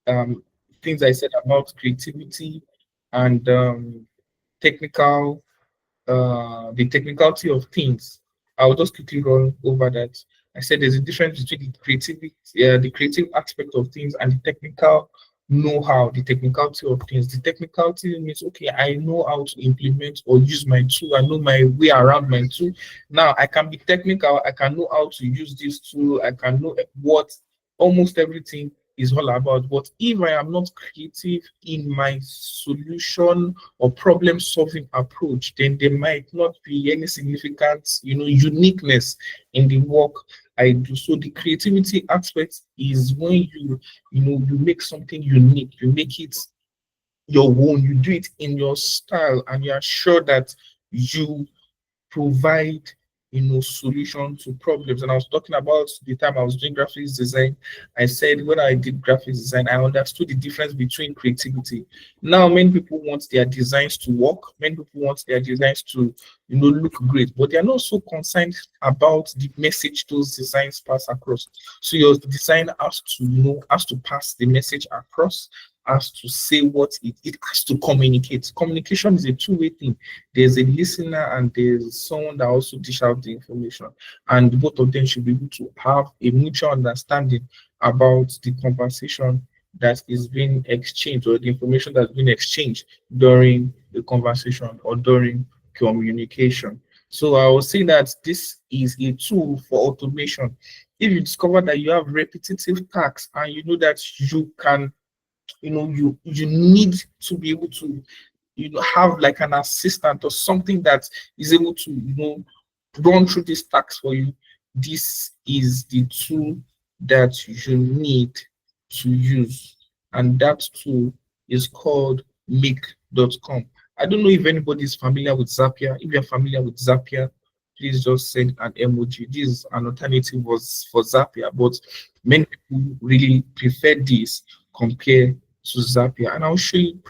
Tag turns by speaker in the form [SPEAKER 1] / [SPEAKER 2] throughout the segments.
[SPEAKER 1] um, things I said about creativity and technical, the technicality of things. I'll just quickly run over that. I said there's a difference between the creative aspect of things, and the technical know-how, the technicality of things. The technicality means, okay, I know how to implement or use my tool. I know my way around my tool. Now I can be technical. I can know how to use this tool. I can know what almost everything is all about. But if I am not creative in my solution or problem solving approach, then there might not be any significant, uniqueness in the work I do. So the creativity aspect is when you make something unique, you make it your own, you do it in your style, and you are sure that you provide solution to problems. And I was talking about the time I was doing graphics design. I said when I did graphics design, I understood the difference between creativity. Now many people want their designs to work, many people want their designs to look great, but they are not so concerned about the message those designs pass across. So your design has to pass the message across, has to say what it has to communicate. Communication is a two-way thing. There's a listener and there's someone that also dish out the information, and both of them should be able to have a mutual understanding about the conversation that is being exchanged, or the information that's been exchanged during the conversation or during communication. So I will say that this is a tool for automation. If you discover that you have repetitive tasks and you know that you can, you need to be able to have like an assistant or something that is able to run through these tasks for you, this is the tool that you need to use, and that tool is called make.com. I don't know if anybody is familiar with Zapier. If you're familiar with Zapier, please just send an emoji. This is an alternative was for Zapier, but many people really prefer this compared to Zapier. And I'll show you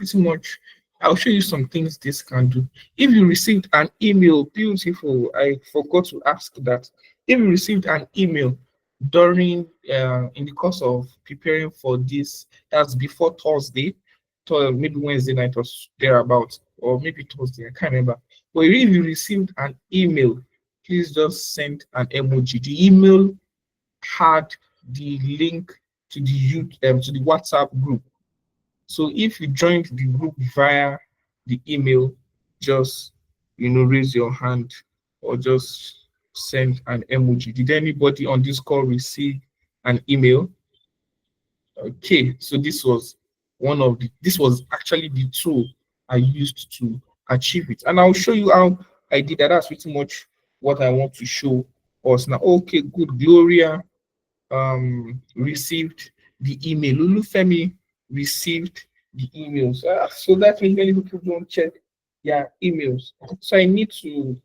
[SPEAKER 1] some things this can do. If you received an email, beautiful. I forgot to ask that. If you received an email during in the course of preparing for this, that's before Thursday, maybe Wednesday night or thereabout, or maybe Thursday, I can't remember. But if you received an email, please just send an emoji. The email had the link to the WhatsApp group. So if you joined the group via the email, just raise your hand or just send an emoji. Did anybody on this call receive an email? Okay, so this was actually the tool I used to achieve it. And I'll show you how I did that. That's pretty much what I want to show us now. Okay, good. Gloria received the email. Lulufemi received the emails. So that means many people don't check their emails. So I need to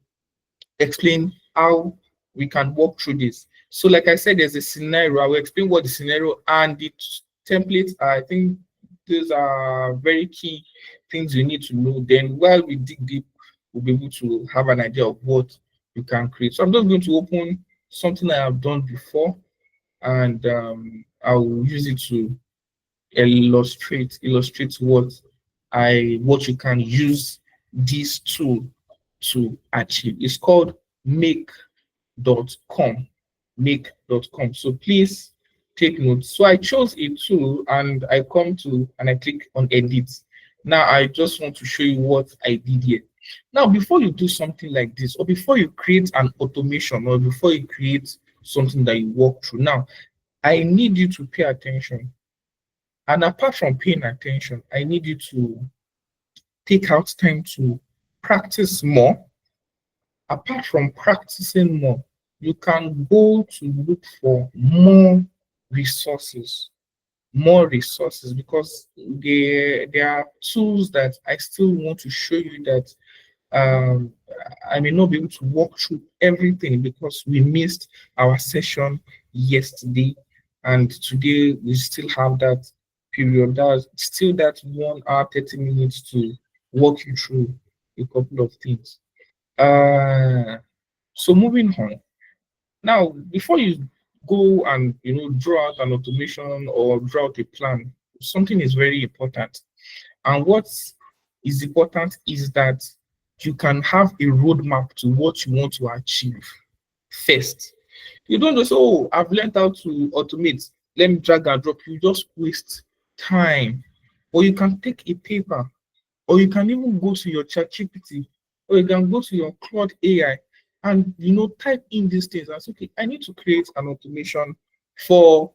[SPEAKER 1] explain how we can walk through this. So, like I said, there's a scenario. I will explain what the scenario and the templates are. I think those are very key things you need to know. Then, while we dig deep, we'll be able to have an idea of what you can create. So, I'm just going to open something I have done before, and I'll use it to illustrate what you can use this tool to achieve. It's called make.com. Make.com. So please take notes. So I chose a tool and I click on edit. Now I just want to show you what I did here. Now, before you do something like this, or before you create an automation, or before you create something that you walk through, now I need you to pay attention. And apart from paying attention, I need you to take out time to practice more. Apart from practicing more, you can go to look for resources, more resources, because there are tools that I still want to show you that um, I may not be able to walk through everything because we missed our session yesterday, and today we still have that period. That's still that 1 hour 30 minutes to walk you through a couple of things. Uh, so moving on. Now, before you go and draw out an automation or draw out a plan, something is very important. And what is important is that you can have a roadmap to what you want to achieve first. You don't just, oh, I've learned how to automate. Let me drag and drop. You just waste time. Or you can take a paper, or you can even go to your ChatGPT, or you can go to your Claude AI and type in these things and say, okay, I need to create an automation for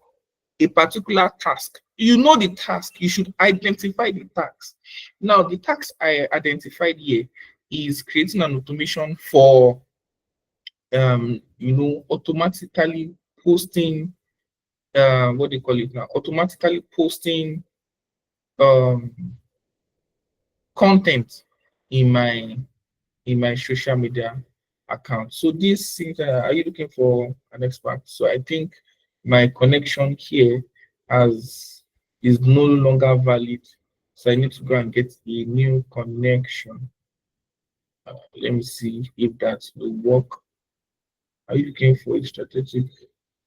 [SPEAKER 1] a particular task. You know the task, you should identify the task. Now, the task I identified here is creating an automation for automatically posting what do you call it now? Automatically posting um content in my social media account. So these things are you looking for an expert? So I think my connection here has is no longer valid. So I need to go and get a new connection. Let me see if that will work. Are you looking for a strategic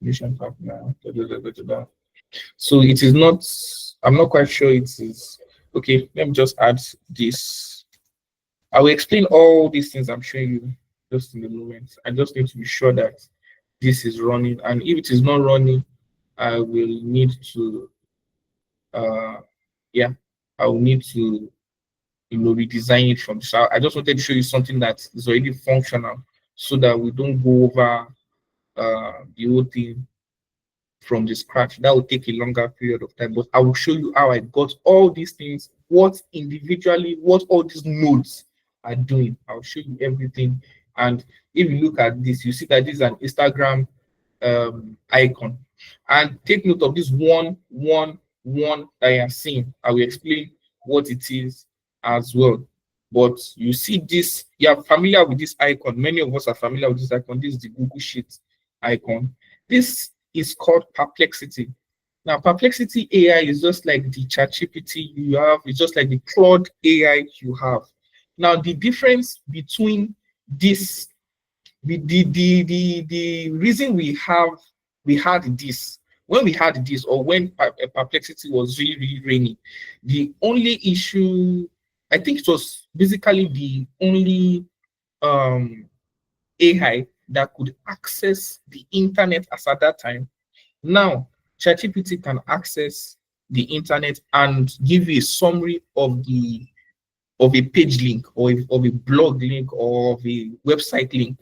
[SPEAKER 1] mission partner? Da, da, da, da, da, da. So it is not, I'm not quite sure it is. Okay, let me just add this. I will explain all these things I'm showing you just in a moment. I just need to be sure that this is running. And if it is not running, I will need to, yeah, I will need to, redesign it from. So I just wanted to show you something that is already functional so that we don't go over the whole thing from the scratch. That will take a longer period of time, but I will show you how I got all these things, what individually, what all these nodes are doing. I'll show you everything. And if you look at this, you see that this is an Instagram icon. And take note of this one that I am seeing. I will explain what it is as well. But you see this, you are familiar with this icon. Many of us are familiar with this icon. This is the Google Sheet icon. This is called Perplexity. Now, Perplexity AI is just like the ChatGPT you have. It's just like the Claude AI you have. Now, the difference between this, the reason we had this, when we had this, or when Perplexity was really, really rainy, the only issue, I think it was basically the only AI that could access the internet as at that time. Now, ChatGPT can access the internet and give you a summary of a page link, or of a blog link, or of a website link.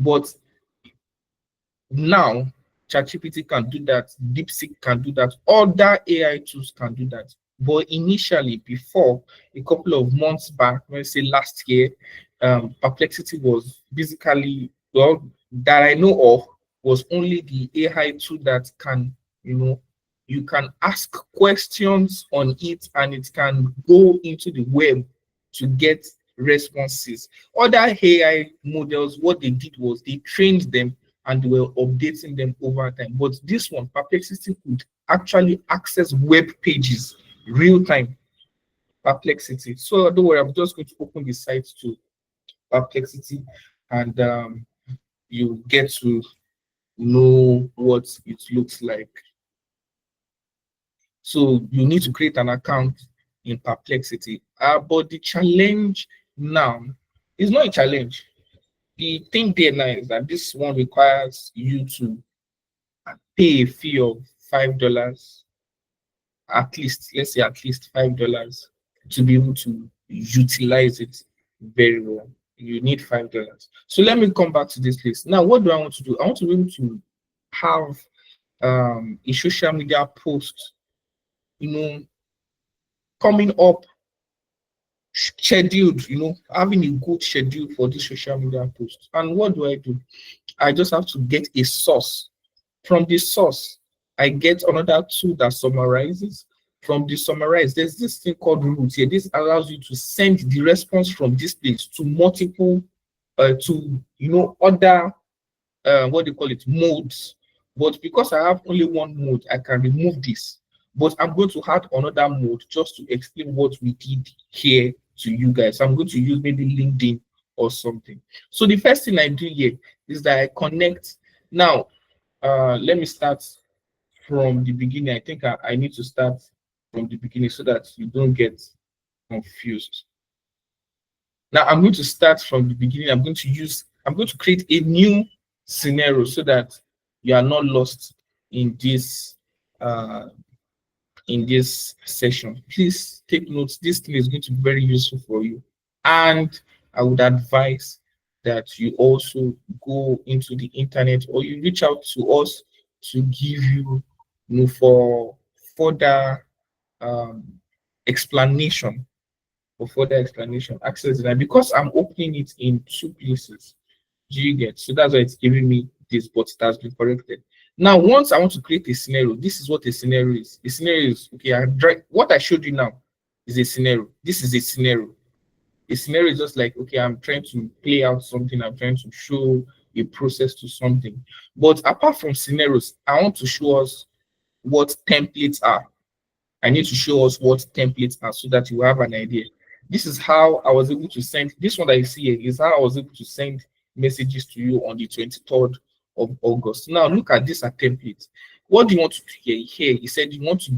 [SPEAKER 1] But now, ChatGPT can do that, DeepSeek can do that, other AI tools can do that. But initially, before, a couple of months back, let's say last year, Perplexity was basically, well, that I know of, was only the AI tool that can, you can ask questions on it and it can go into the web to get responses. Other AI models, what they did was they trained them and they were updating them over time. But this one, Perplexity, could actually access web pages real time. Perplexity. So don't worry, I'm just going to open the site to Perplexity, and you get to know what it looks like. So you need to create an account in Perplexity. But the challenge now is not a challenge. The thing there now is that this one requires you to pay a fee of $5, at least, let's say at least $5, to be able to utilize it very well. You need $5. So let me come back to this list. Now, what do I want to do? I want to be able to have a social media post, coming up scheduled, having a good schedule for this social media post. And what do? I just have to get a source. From the source, I get another tool that summarizes. From the summarize, there's this thing called routes here. This allows you to send the response from this place to multiple, other, what they call it, modes. But because I have only one mode, I can remove this. But I'm going to add another mode just to explain what we did here to you guys. I'm going to use maybe LinkedIn or something. So the first thing I do here is that I connect. Now, let me start from the beginning. I think I need to start from the beginning so that you don't get confused. Now I'm going to start from the beginning. I'm going to create a new scenario so that you are not lost in uh, this session. Please take notes. This thing is going to be very useful for you. And I would advise that you also go into the internet or you reach out to us to give you, for further um, explanation access that, because I'm opening it in two places. Do you get? So that's why it's giving me this, but it has been corrected. Now, once I want to create a scenario, this is what a scenario is. A scenario is, okay, what I showed you now is a scenario. This is a scenario. A scenario is just like, okay, I'm trying to play out something, I'm trying to show a process to something. But apart from scenarios, I want to show us what templates are. I need to show us what templates are so that you have an idea. This is how I was able to send, this one that you see here is how I was able to send messages to you on the 23rd of August. Now look at this template. What do you want to do here? He said you want to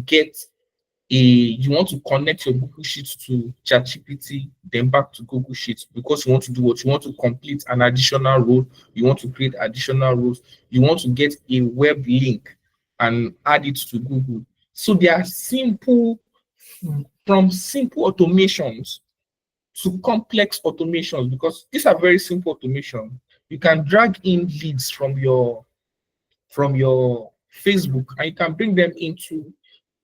[SPEAKER 1] you want to connect your Google Sheets to ChatGPT, then back to Google Sheets, because you want to do what? You want to complete an additional role. You want to create additional roles. You want to get a web link and add it to Google. So they are simple, from simple automations to complex automations, because these are very simple automation. You can drag in leads from your Facebook and you can bring them into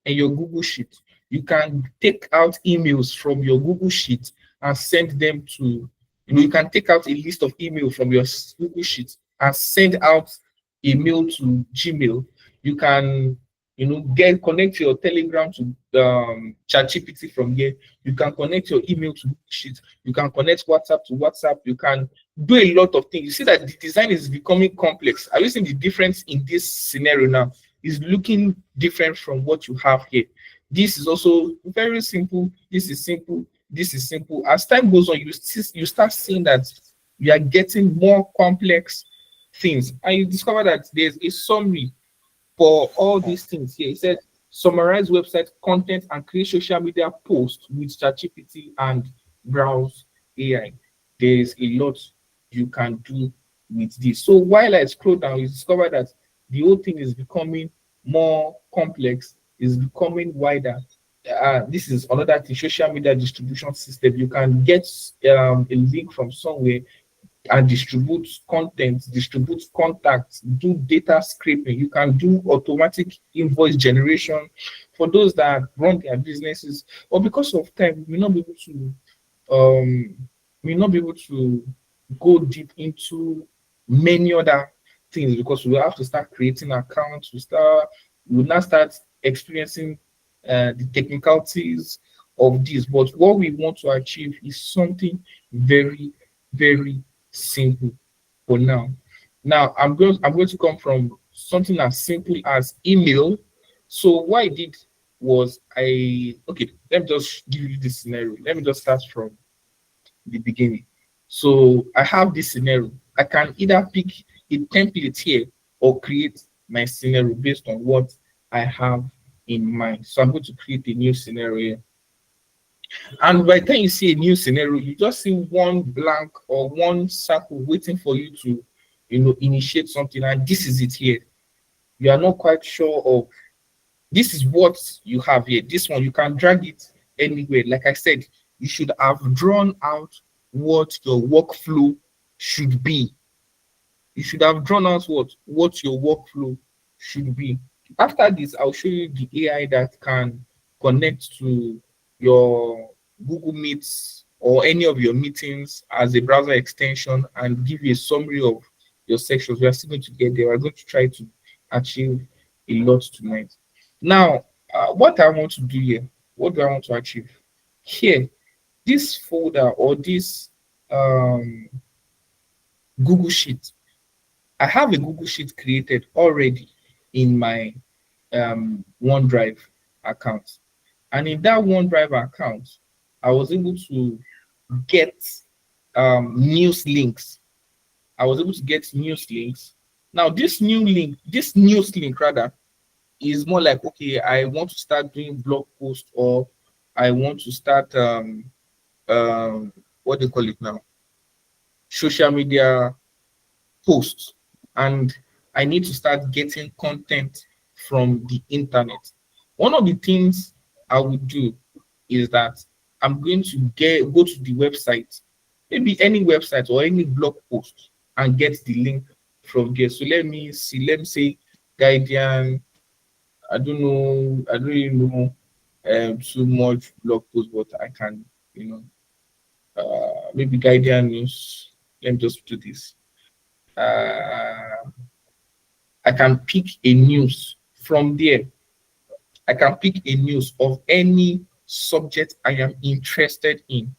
[SPEAKER 1] your Google Sheet. You can take out emails from your Google Sheet and send them to, you can take out a list of emails from your Google Sheet and send out a mail to Gmail. You can, connect your Telegram to ChatGPT from here. You can connect your email to Google Sheet. You can connect WhatsApp to WhatsApp. You can do a lot of things. You see that the design is becoming complex. Are you seeing the difference in this scenario now? Is looking different from what you have here. This is also very simple. This is simple. This is simple. As time goes on, you start seeing that you are getting more complex things, and you discover that there's a summary for all these things here. It said summarize website content and create social media posts with ChatGPT and browse AI. There's a lot you can do with this. So while I scroll down, you discover that the whole thing is becoming more complex, is becoming wider. This is another thing, social media distribution system. You can get a link from somewhere and distribute content, distribute contacts, do data scraping. You can do automatic invoice generation for those that run their businesses. Or because of time, we may not be able to go deep into many other things, because we have to start creating accounts. We will now start experiencing the technicalities of this. But what we want to achieve is something very, very simple for now. Now I'm going to come from something as simple as email. So what I did was let me just give you this scenario. Let me just start from the beginning. So I have this scenario. I can either pick a template here or create my scenario based on what I have in mind. So I'm going to create a new scenario. And by the time you see a new scenario, you just see one blank or one circle waiting for you to, initiate something. And this is it here. You are not quite sure of, this is what you have here. This one, you can drag it anywhere. Like I said, you should have drawn out what your workflow should be. You should have drawn out what your workflow should be. After this, I'll show you the AI that can connect to your Google Meets or any of your meetings as a browser extension and give you a summary of your sections. We are still going to get there. We're going to try to achieve a lot tonight. Now, what I want to do here, what do I want to achieve? Here, this folder or this Google Sheet, I have a Google Sheet created already in my OneDrive account. And in that OneDrive account, I was able to get news links. I was able to get news links. Now, this news link rather, is more like, okay, I want to start doing blog posts, or I want to start what do you call it now? Social media posts, and I need to start getting content from the internet. One of the things I would do is that I'm going to go to the website, maybe any website or any blog post, and get the link from there. So let me see, let me say Guardian. I don't know, I don't really know too much blog post, but I can, you know, maybe Guardian News. Let me just do this. Uh, I can pick a news from there. I can pick a news of any subject I am interested in.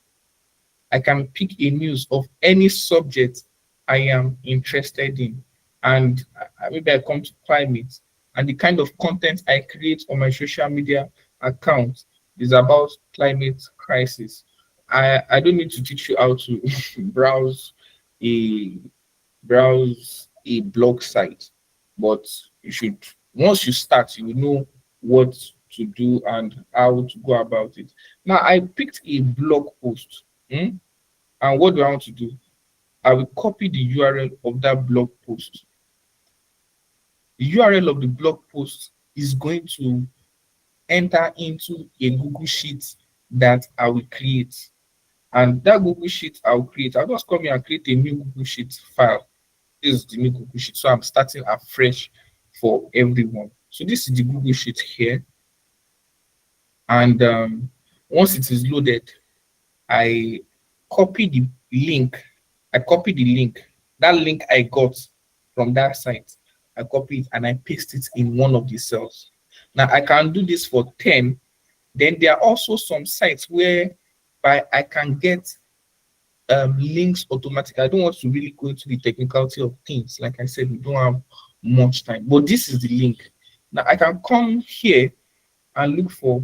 [SPEAKER 1] I can pick a news of any subject I am interested in. And maybe I come to climate, and the kind of content I create on my social media account is about climate crisis. I don't need to teach you how to browse a a blog site, but you should, once you start, you will know what to do and how to go about it. Now I picked a blog post, and what do I want to do? I will copy the URL of that blog post. The URL of the blog post is going to enter into a Google Sheet that I will create. And that Google Sheet I'll create, I'll just come here and create a new Google Sheet file. This is the new Google Sheet. So I'm starting afresh for everyone. So this is the Google Sheet here. And once it is loaded, I copy the link. I copy the link. That link I got from that site, I copy it and I paste it in one of the cells. Now I can do this for 10. Then there are also some sites where I can get links automatically. I don't want to really go into the technicality of things. Like I said, we don't have much time, but this is the link. Now I can come here and look for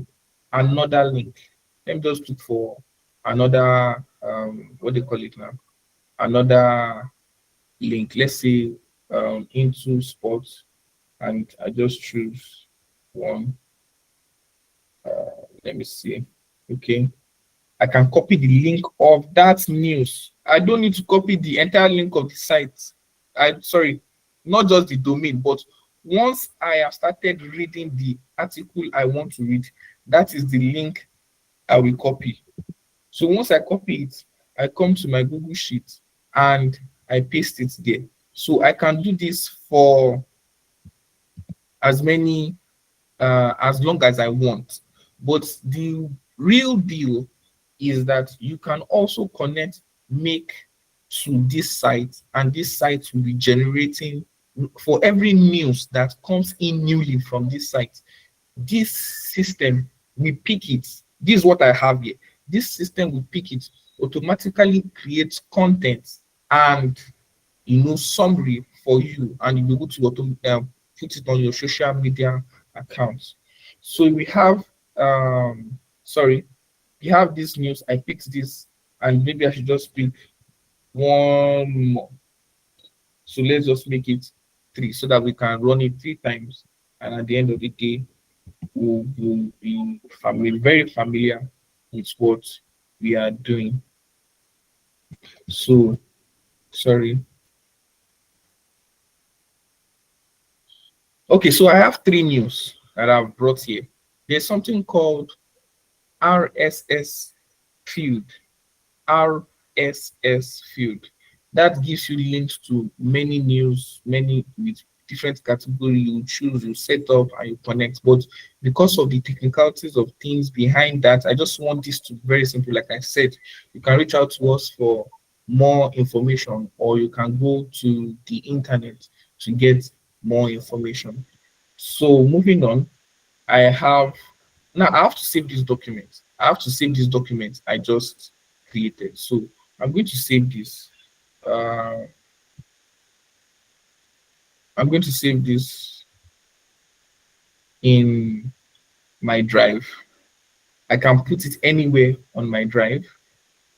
[SPEAKER 1] another link. Let me just look for another what do you call it now? Another link. Let's say into sports, and I just choose one. Let me see. Okay. I can copy the link of that news. I don't need to copy the entire link of the site. Sorry, not just the domain, but once I have started reading the article I want to read, that is the link I will copy. So once I copy it, I come to my Google Sheet and I paste it there. So I can do this for as many as long as I want. But the real deal is that you can also connect Make to this site, and this site will be generating for every news that comes in newly from this site. This system will pick it. This is what I have here. This system will pick it, automatically creates content and summary for you, and you'll be able to put it on your social media accounts. So we have sorry, we have this news. I picked this, and maybe I should just pick one more. So let's just make it 3 so that we can run it 3 times, and at the end of the day we'll be very familiar with what we are doing. So sorry. Okay, so I have 3 news that I've brought here. There's something called RSS field. RSS field that gives you links to many news, many with different category. You choose, you set up, and you connect. But because of the technicalities of things behind that, I just want this to be very simple. Like I said, you can reach out to us for more information, or you can go to the internet to get more information. So moving on, I have to save this document. I have to save this document I just created. So I'm going to save this. I'm going to save this in my drive. I can put it anywhere on my drive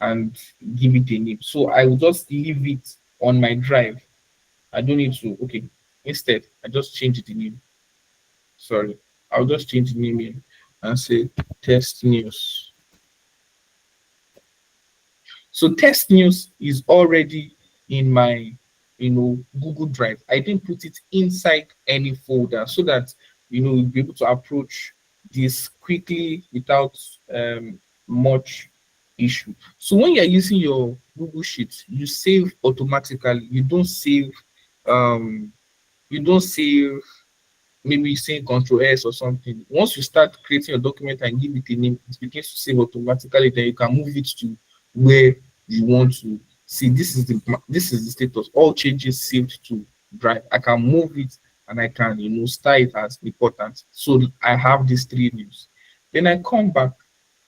[SPEAKER 1] and give it a name. So I will just leave it on my drive. I don't need to, okay. Instead, I just change the name Sorry, I'll just change the name here and say test news. So test news is already in my, Google Drive. I didn't put it inside any folder so that, you'll be able to approach this quickly without much issue. So when you're using your Google Sheets, you save automatically. Um, you don't save maybe saying Control S or something. Once you start creating your document and give it a name, it begins to save automatically. Then you can move it to where you want to see. This is the status. All changes saved to Drive. I can move it and I can style it as important. So I have these three news. Then I come back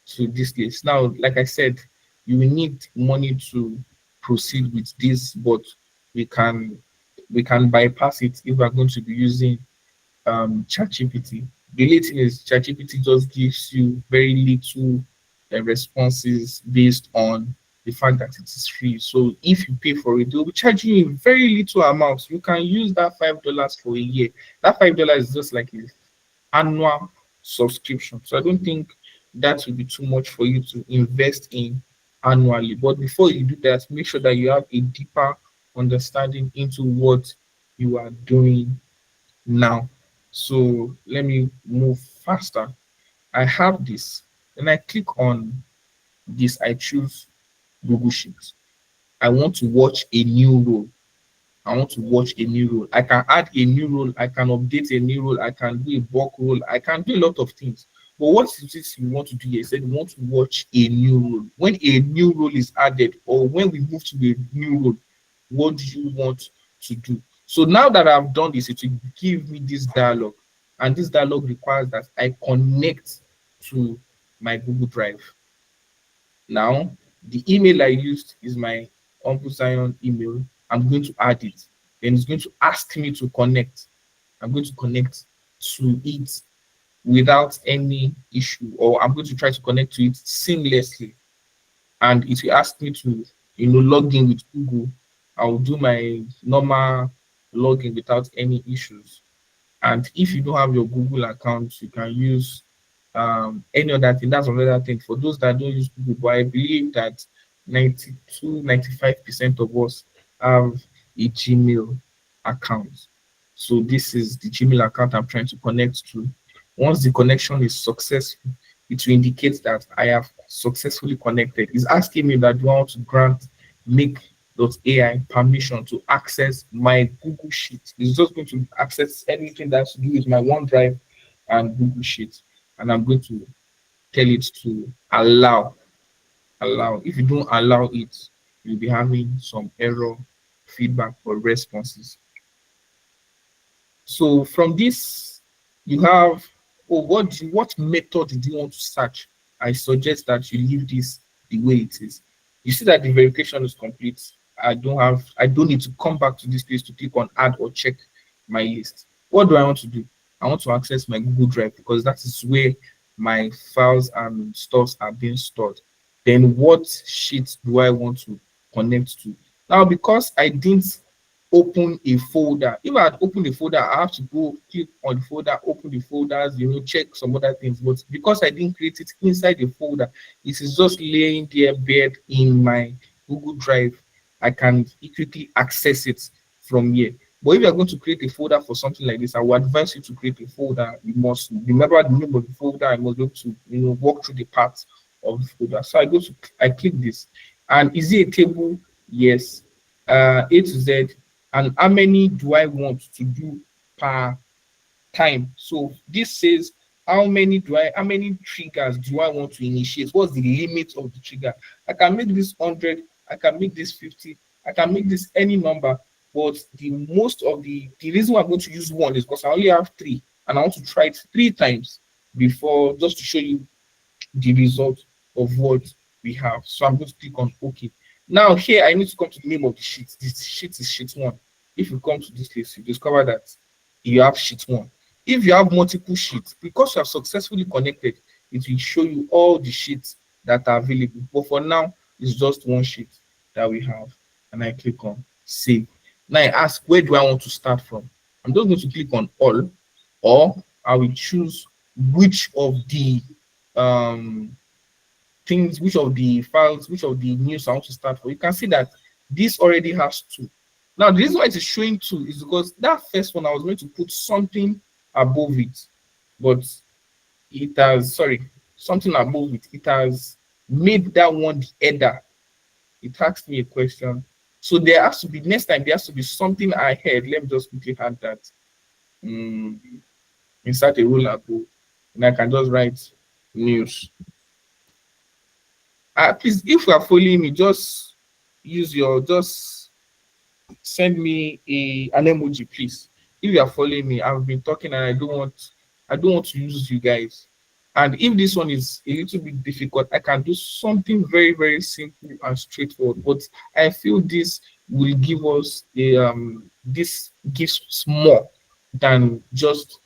[SPEAKER 1] to this list. Now, like I said, you will need money to proceed with this, but we can we can bypass it if we're going to be using ChatGPT. The only thing is ChatGPT just gives you very little responses based on the fact that it is free. So if you pay for it, they'll be charging you very little amounts. You can use that $5 for a year. That $5 is just like an annual subscription. So I don't think that will be too much for you to invest in annually. But before you do that, make sure that you have a deeper understanding into what you are doing now. So let me move faster. I have this. Then I click on this. I choose Google Sheets. I want to watch a new role. I want to watch a new role. I can add a new role. I can update a new role. I can do a bulk role. I can do a lot of things. But what is it you want to do here? You said you want to watch a new role. When a new role is added, or when we move to a new role, what do you want to do? So now that I've done this, it will give me this dialogue. And this dialogue requires that I connect to my Google Drive. Now, the email I used is my Uncle Zion email. I'm going to add it. Then it's going to ask me to connect. I'm going to connect to it without any issue, or I'm going to try to connect to it seamlessly. And it will ask me to, log in with Google. I'll do my normal login without any issues. And if you don't have your Google account, you can use any other thing. That's another thing. For those that don't use Google, but I believe that 95% of us have a Gmail account. So this is the Gmail account I'm trying to connect to. Once the connection is successful, it will indicate that I have successfully connected. It's asking me that do I want to grant make.ai permission to access my Google Sheet. It's just going to access anything that's to do with my OneDrive and Google Sheet. And I'm going to tell it to allow. Allow. If you don't allow it, you'll be having some error feedback or responses. So from this, you have, oh, what method do you want to search? I suggest that you leave this the way it is. You see that the verification is complete. I don't need to come back to this place to click on add or check my list. What do I want to do? I want to access my Google Drive because that is where my files and stuffs are being stored. Then what sheet do I want to connect to? Now, because I didn't open a folder. If I had opened a folder, I have to go click on the folder, open the folders, check some other things. But because I didn't create it inside the folder, it is just laying there buried in my Google Drive. I can quickly access it from here. But if you are going to create a folder for something like this, I would advise you to create a folder. You must remember the name of the folder. I must be able to walk through the parts of the folder. So I click this. And is it a table? Yes. A to Z. And how many do I want to do per time? So this says how many triggers do I want to initiate? What's the limit of the trigger? I can make this 100, I can make this 50, I can make this any number, but the reason why I'm going to use one is because I only have 3 and I want to try it 3 times before, just to show you the result of what we have. So I'm going to click on OK. Now here I need to come to the name of the sheet. This sheet is sheet 1. If you come to this list, you discover that you have sheet 1. If you have multiple sheets, because you have successfully connected, it will show you all the sheets that are available. But for now, it's just one sheet that we have. And I click on save. Now I ask, where do I want to start from? I'm just going to click on all, or I will choose which of the um things, which of the files, which of the news I want to start for. You can see that this already has two. Now, the reason why it is showing two is because that first one I was going to put something above it, but it has, sorry, something above it. It has made that one the header. It asked me a question. So there has to be, next time, there has to be something ahead. Let me just quickly add that. Insert a rule above, and I can just write news. Please, if you are following me, just use your, just send me an emoji, please. If you are following me, I've been talking and I don't want to lose you guys. And if this one is a little bit difficult, I can do something very, very simple and straightforward. But I feel this will give us this gives more than just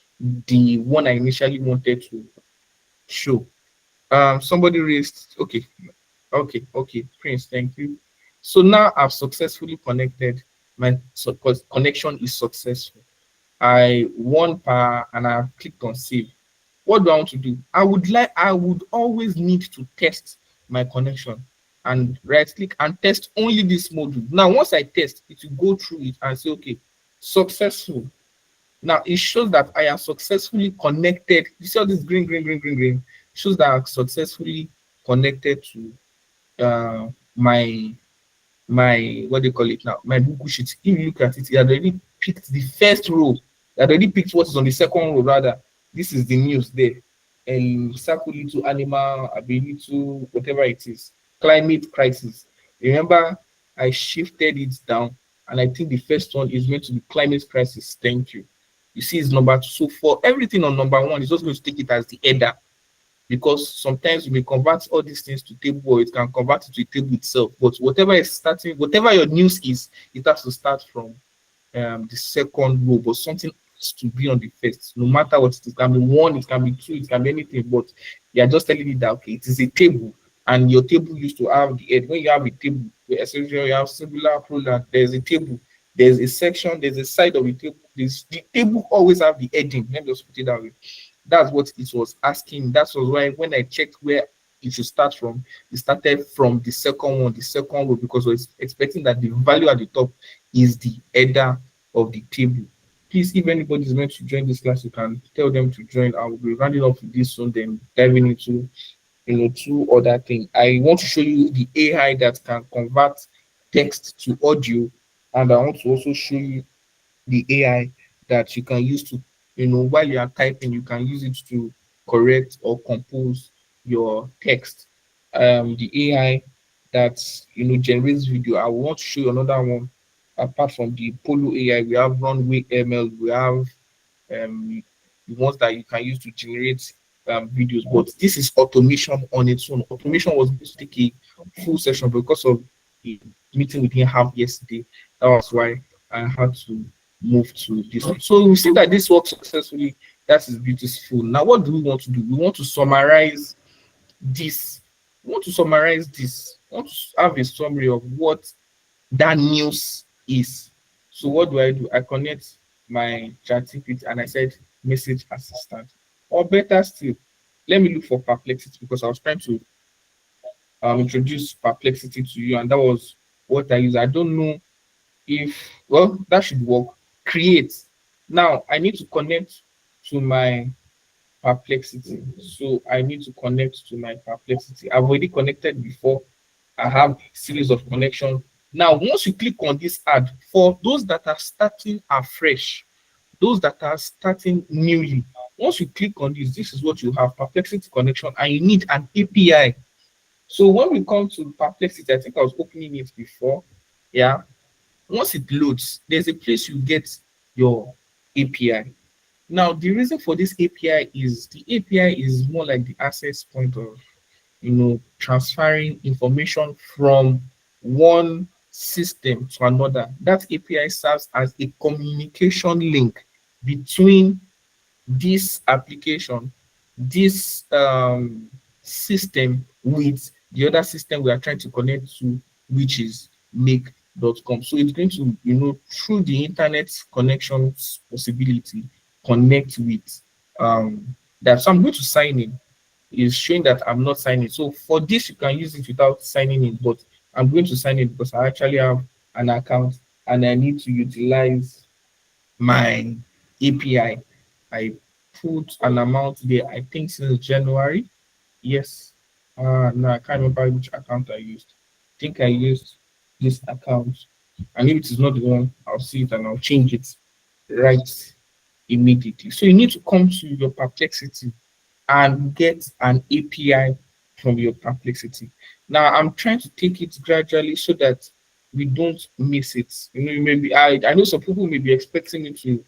[SPEAKER 1] the one I initially wanted to show. Somebody raised, okay, okay, Prince, thank you. So now I've successfully connected. My connection is successful. I won power and I've clicked on save. What do I want to do? I would always need to test my connection and right click and test only this module. Now, once I test, it will go through it and say, okay, successful. Now it shows that I am successfully connected. You see all this green, green, green, green, green. Shows that I'm successfully connected to my what do you call it now? My Google Sheet. If you look at it, it had already picked the first row. It had already picked what is on the second row, rather. This is the news there. And circle little animal, ability, whatever it is. Climate crisis. Remember, I shifted it down, and I think the first one is going to be climate crisis. Thank you. You see, it's number two. So for everything on number one, it's just going to take it as the header, because sometimes you may convert all these things to table, or it can convert it to a table itself. But whatever is starting, whatever your news is, it has to start from the second row, but something has to be on the first, no matter what it is. It can be one, it can be two, it can be anything, but you are just telling it that, okay, it is a table, and your table used to have the head. When you have a table, essentially you have singular, plural, there's a table, there's a section, there's a side of the table. The table always have the heading. Let me just put it that way. That's what it was asking. That was why when I checked where it should start from, it started from the second one, the second row, because I was expecting that the value at the top is the header of the table. Please, if anybody is meant to join this class, you can tell them to join. I will be rounding up with this soon, then diving into two other things. I want to show you the AI that can convert text to audio, and I want to also show you the AI that you can use to, while you are typing, you can use it to correct or compose your text. The AI that generates video. I want to show you another one. Apart from the Polo AI, we have Runway ML, we have the ones that you can use to generate videos. But this is automation on its own. Automation was going to take a full session because of the meeting we didn't have yesterday. That was why I had to move to this one. So we see that this works successfully. That is beautiful. Now, what do we want to do? We want to summarize this. We want to summarize this. We want to have a summary of what that news is. So what do? I connect my ChatGPT and I said message assistant. Or better still, let me look for Perplexity, because I was trying to introduce Perplexity to you, and that was what I use. I don't know if, well, that should work. Create. Now I need to connect to my Perplexity. So I need to connect to my Perplexity. I've already connected before. I have a series of connections. Now, once you click on this ad, for those that are starting afresh, those that are starting newly, once you click on this, this is what you have: Perplexity connection, and you need an API. So when we come to Perplexity, I think I was opening it before. Yeah. Once it loads, there's a place you get your API. Now, the reason for this API is the API is more like the access point of, transferring information from one system to another. That API serves as a communication link between this application, this system, with the other system we are trying to connect to, which is make.com. So it's going to, through the internet connections possibility, connect with that, so I'm going to sign in. It's showing that I'm not signing. So for this, you can use it without signing in, but I'm going to sign in because I actually have an account and I need to utilize my API. I put an amount there, I think since January. Yes. No, I can't remember which account I used. I think I used this account. And if it is not the one, I'll see it and I'll change it right immediately. So you need to come to your Perplexity and get an API from your Perplexity. Now I'm trying to take it gradually so that we don't miss it. Maybe I know some people may be expecting me to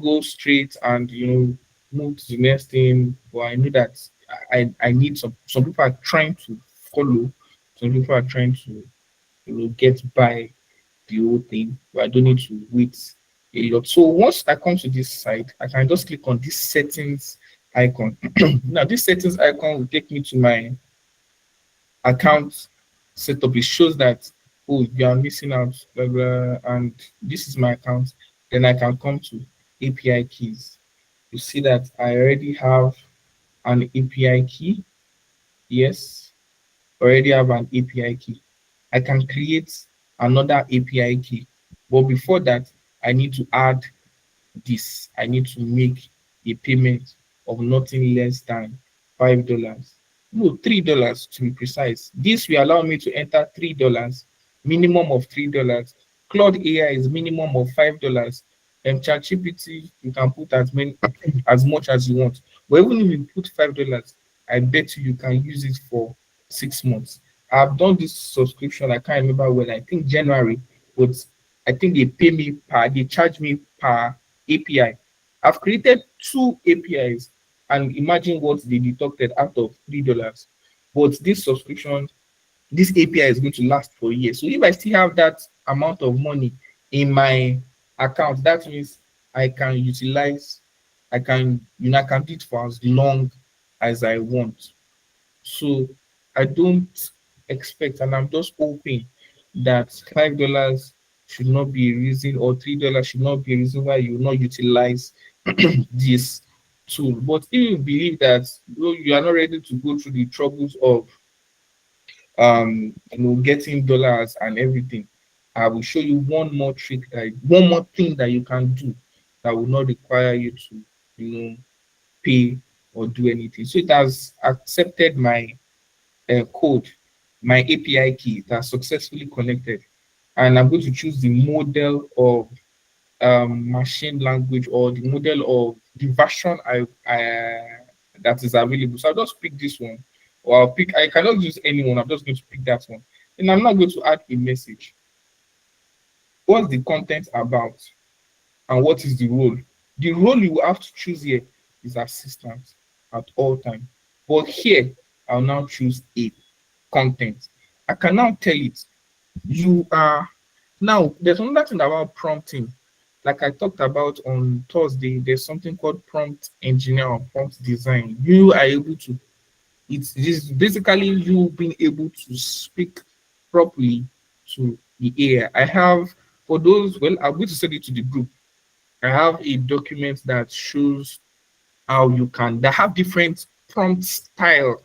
[SPEAKER 1] go straight and move to the next thing. But I know that I need some people are trying to follow, some people are trying to get by the whole thing, but I don't need to wait a lot. So once I come to this site, I can just click on this settings icon. Now this settings icon will take me to my account setup. It shows that, oh, you are missing out, blah, blah, and this is my account. Then I can come to API keys. You see that I already have an API key. Yes, already have an API key. I can create another API key. But before that, I need to add this. I need to make a payment of nothing less than $5. No, $3 to be precise. This will allow me to enter $3, minimum of $3. Cloud AI is minimum of $5. And ChatGPT, you can put as many as much as you want. But even if you put $5, I bet you can use it for 6 months. I've done this subscription, I can't remember when, I think January, but I think they charge me per API. I've created two APIs and imagine what they deducted out of $3. But this subscription, this API is going to last for years. So if I still have that amount of money in my account, that means I can utilize, I can do it for as long as I want. So I don't expect, and I'm just hoping that $5 should not be a reason, or $3 should not be a reason why you will not utilize this tool. But if you believe that you are not ready to go through the troubles of getting dollars and everything, I will show you one more trick, one more thing that you can do that will not require you to pay or do anything. So it has accepted my code, my API key that successfully connected. And I'm going to choose the model of machine language, or the model of the version that is available. So I'll just pick this one, or I cannot use anyone. I'm just going to pick that one. And I'm not going to add a message. What's the content about? And what is the role? The role you will have to choose here is assistant at all time. But here, I'll now choose a content. I can now tell it, you are, now there's another thing about prompting. Like I talked about on Thursday, there's something called prompt engineer or prompt design. You are able to, it's basically you being able to speak properly to the AI. I have, for those, well, I'm going to send it to the group. I have a document that shows how you can, that have different prompt style,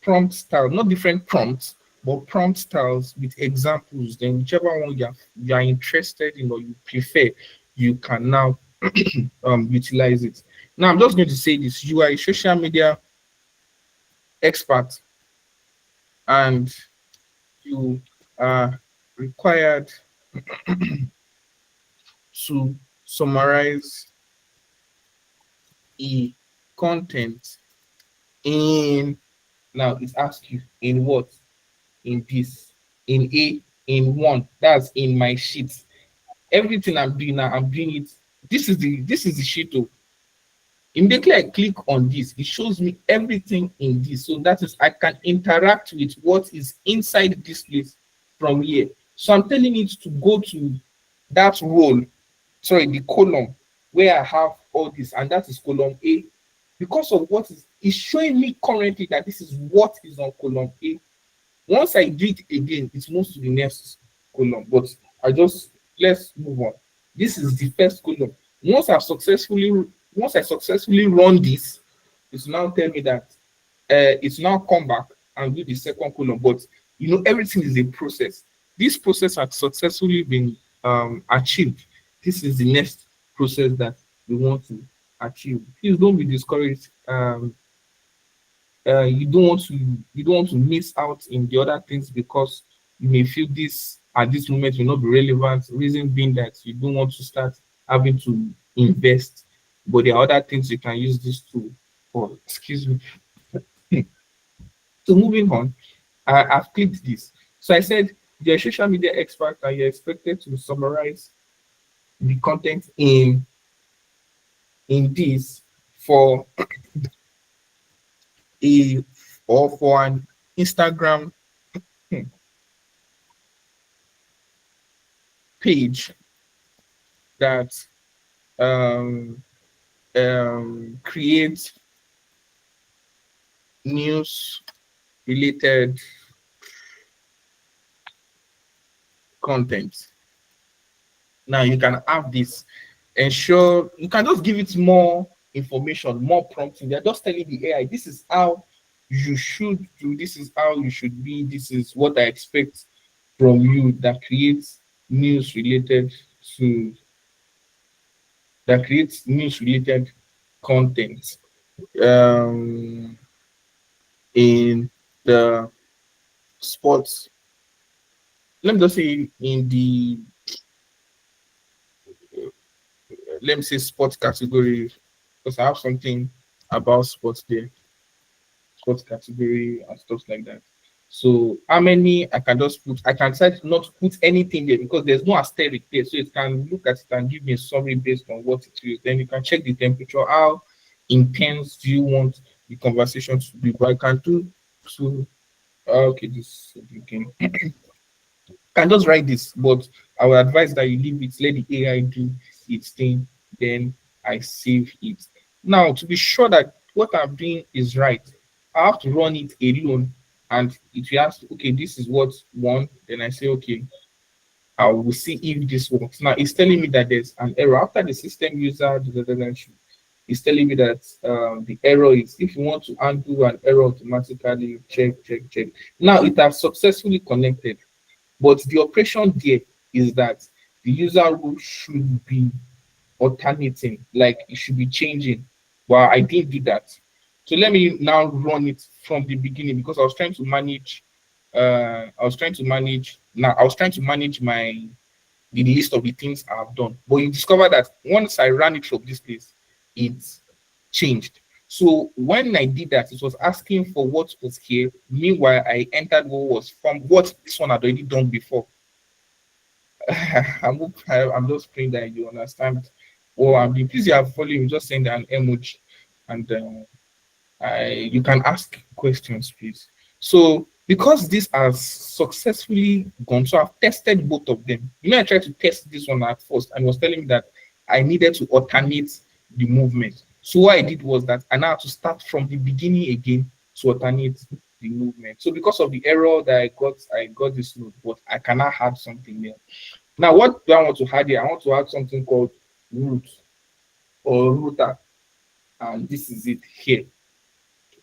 [SPEAKER 1] not different prompts, but prompt styles with examples. Then whichever one you are interested in or you prefer, you can now utilize it. Now I'm just going to say this: you are a social media expert, and you are required to summarize a content in, now it asks you in what, in this, in one, that's in my sheet. Everything I'm doing now, I'm doing it. This is the sheet. Immediately I click on this, it shows me everything in this. So that is, I can interact with what is inside this place from here. So I'm telling it to go to that role, sorry, the column where I have all this, and that is column A. Because of what is showing me currently, that this is what is on column A. Once I do it again, it moves to the next column. But let's move on. This is the first column. Once I've successfully Once I successfully run this, it's now tell me that it's now come back and do the second column. But everything is a process. This process has successfully been achieved. This is the next process that we want to achieve. Please don't be discouraged. You don't want to miss out in the other things because you may feel this at this moment will not be relevant. Reason being that you don't want to start having to invest, but there are other things you can use this tool for. Excuse me. So moving on, I've clicked this. So I said you're a social media expert and you're expected to summarize the content in this for a or for an Instagram page that um, creates news related content. Now you can have this. Ensure you can just give it more information, more prompting. They're just telling the AI, this is how you should do, this is how you should be, this is what I expect from you that creates news related to news related content in the sports. Let me just say in the let me say sports category because I have something about sports there, sports category and stuff like that. So how many I can just put? I can decide not to put anything there because there's no asterisk there, so it can look at it and give me a summary based on what it is. Then you can check the temperature. How intense do you want the conversation to be? But I can do to okay, this again. Can just write this, but I will advise that you leave it, let the AI do its thing, then I save it. Now, to be sure that what I'm doing is right, I have to run it alone and it will ask, okay, this is what one. Then I say, okay, I will see if this works. Now, it's telling me that there's an error after the system user. It's telling me that the error is if you want to undo an error automatically, check. Now, it has successfully connected. But the operation there is that the user rule should be alternating, like it should be changing. Well, I didn't do that. So let me now run it from the beginning because I was trying to manage my the list of the things I've done. But you discover that once I ran it from this place, it changed. So when I did that, it was asking for what was here. Meanwhile, I entered what was from what this one had already done before. I'm just praying that you understand. Or I'm being please you are following, just send an emoji and you can ask questions, please. So because this has successfully gone, so I've tested both of them. I tried to test this one at first and it was telling me that I needed to alternate the movement. So what I did was that I now have to start from the beginning again to alternate the movement. So because of the error that I got this note, but I cannot add something there. Now, what do I want to add here? I want to add something called root or router, and this is it here.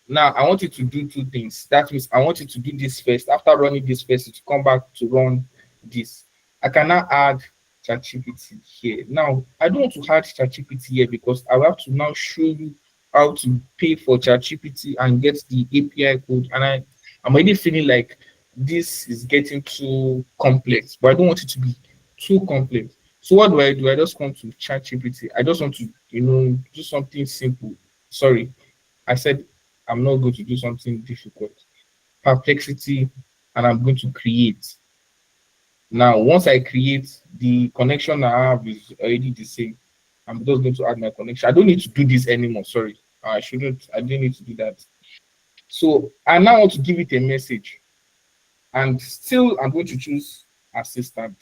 [SPEAKER 1] Now, I want you to do two things. That means I want you to do this first. After running this first, to come back to run this. I cannot add ChatGPT here. Now, I don't want to add ChatGPT here because I will have to now show you how to pay for ChatGPT and get the API code. And I'm already feeling like this is getting too complex, but I don't want it to be too complex. So what do? I just want to ChatGPT. I just want to, do something simple. Sorry, I said I'm not going to do something difficult. Perplexity, and I'm going to create. Now, once I create, the connection I have is already the same. I'm just going to add my connection. I don't need to do this anymore. Sorry, I didn't need to do that. So I now want to give it a message, and still I'm going to choose assistant.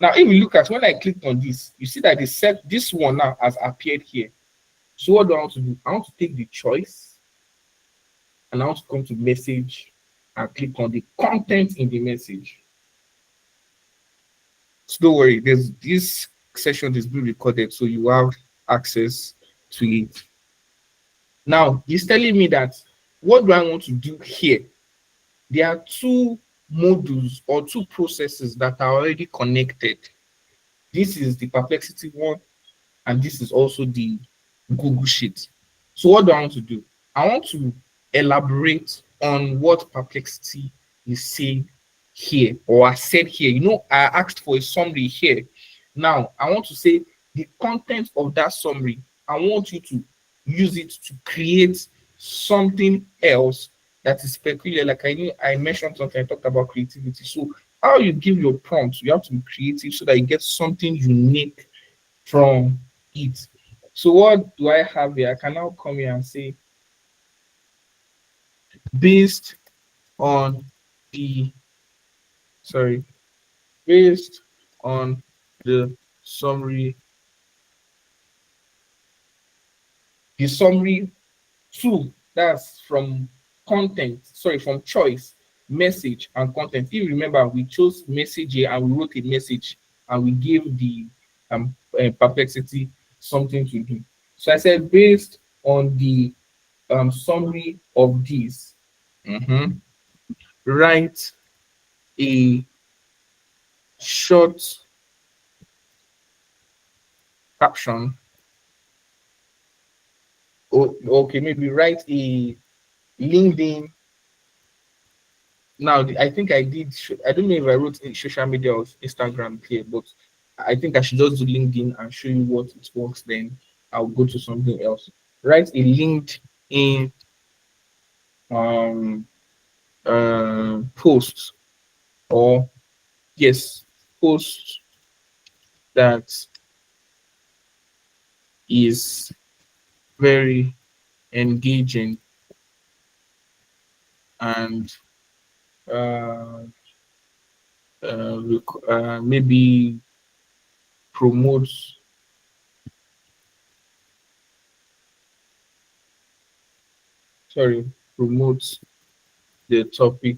[SPEAKER 1] Now, if you look at when I clicked on this, you see that this one now has appeared here. So what do I want to do? I want to take the choice and I want to come to message and click on the content in the message. So don't worry, this session is being recorded, so you have access to it. Now he's telling me that what do I want to do here? There are two modules or two processes that are already connected. This is the Perplexity one, and this is also the Google Sheet. So what do I want to do? I want to elaborate on what Perplexity is saying here, or I said here. I asked for a summary here. Now I want to say the content of that summary. I want you to use it to create something else that is peculiar. Like I mentioned something, I talked about creativity. So how you give your prompts, you have to be creative so that you get something unique from it. So what do I have here? I can now come here and say, based on the sorry, based on the summary, the summary two, that's from content, from choice, message, and content. If you remember, we chose message here and we wrote a message and we gave the Perplexity something to do. So I said, based on the summary of this, write a short caption. Okay, maybe write a LinkedIn. Now, I think I did. I don't know if I wrote in social media or Instagram here, but I think I should just do LinkedIn and show you what it works. Then I'll go to something else. Write a LinkedIn um post, or yes, post that is very engaging and uh, maybe promotes promotes the topic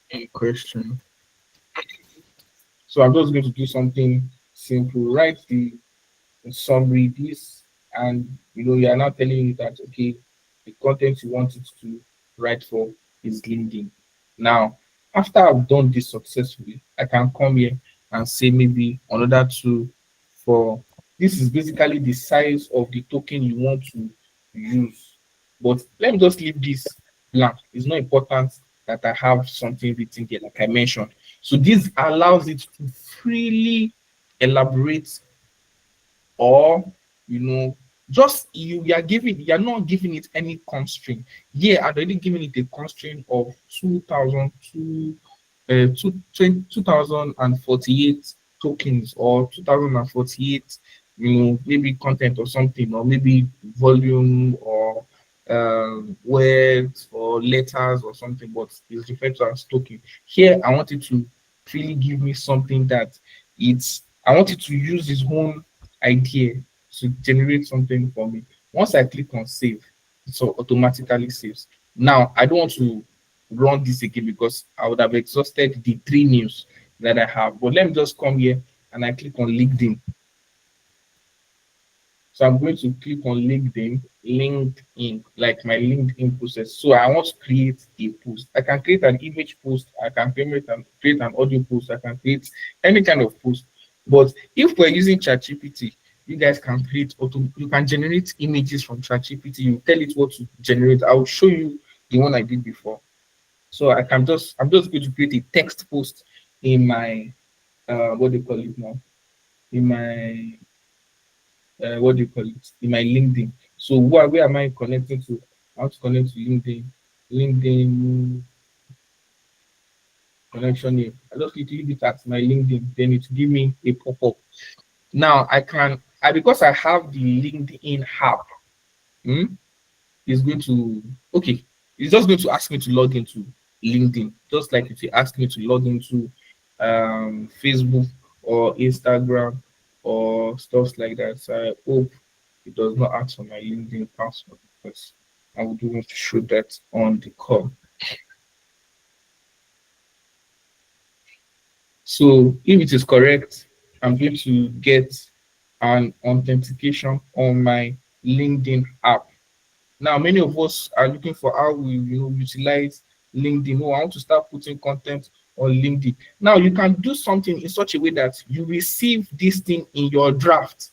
[SPEAKER 1] in question. So I'm just going to do something simple. Write the summary this, and you are now telling you that okay, the content you want it to write for is LinkedIn. Now, after I've done this successfully, I can come here and say maybe another two for this is basically the size of the token you want to use. But let me just leave this blank. It's not important that I have something written there, like I mentioned. So this allows it to freely elaborate, or just you're not giving it any constraint. Yeah, I'd already given it a constraint of 2048 tokens, or 2048, maybe content or something, or maybe volume, or words or letters or something, but it's referred to as token. Here I want it to really give me something that I want it to use its own idea to generate something for me. Once I click on save, it automatically saves. Now I don't want to run this again because I would have exhausted the three news that I have. But let me just come here and I click on LinkedIn. So I'm going to click on LinkedIn, like my LinkedIn process. So I want to create a post. I can create an image post. I can create an audio post. I can create any kind of post. But if we're using ChatGPT, you guys can you can generate images from ChatGPT. You tell it what to generate. I'll show you the one I did before. So I'm just going to create a text post in my what do you call it now? In my what do you call it? In my LinkedIn. So where am I connecting to? I want to connect to LinkedIn. LinkedIn connection name. I just need to leave it at my LinkedIn. Then it will give me a pop-up. Now because I have the LinkedIn app, it's going to okay. It's just going to ask me to log into LinkedIn, just like if you ask me to log into Facebook or Instagram or stuff like that. So I hope it does not ask for my LinkedIn password, because I would want to show that on the call. So if it is correct, I'm going to get an authentication on my LinkedIn app. Now, many of us are looking for how we utilize LinkedIn. Oh, I want to start putting content on LinkedIn. Now, you can do something in such a way that you receive this thing in your draft.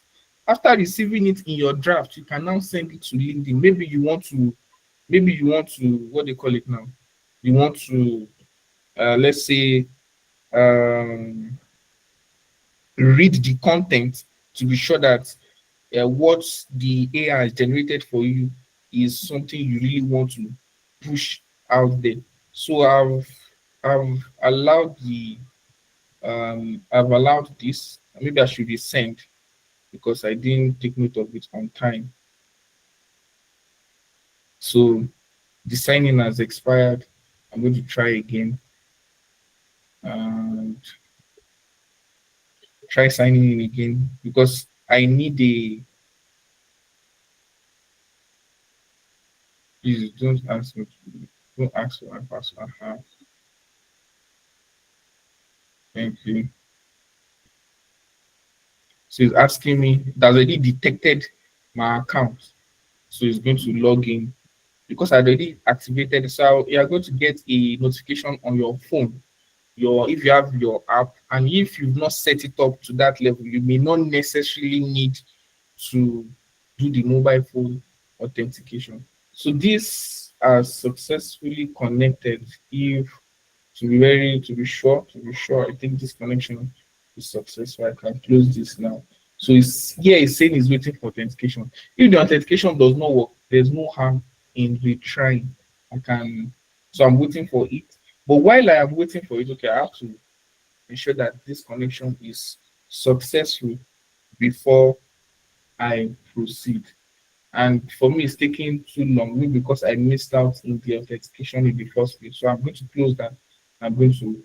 [SPEAKER 1] After receiving it in your draft, you can now send it to LinkedIn. Maybe you want to, what do you call it now? You want to, let's say, um, read the content to be sure that what the AI has generated for you is something you really want to push out there. So I've allowed this. Maybe I should resend because I didn't take note of it on time. So the sign-in has expired. I'm going to try again and try signing in again because I need a. Please don't ask me. Don't ask for my password. Thank you. So it's asking me, that's already detected my account. So it's going to log in because I already activated it. So you are going to get a notification on your phone. If you have your app, and if you've not set it up to that level, you may not necessarily need to do the mobile phone authentication. So this has successfully connected. If to be sure, I think this connection is successful. I can close this now. So it's saying it's waiting for authentication. If the authentication does not work, there's no harm in retrying. I can so I'm waiting for it. But while I am waiting for it, okay, I have to ensure that this connection is successful before I proceed. And for me, it's taking too long, maybe because I missed out in the authentication in the first place. So I'm going to close that. I'm going to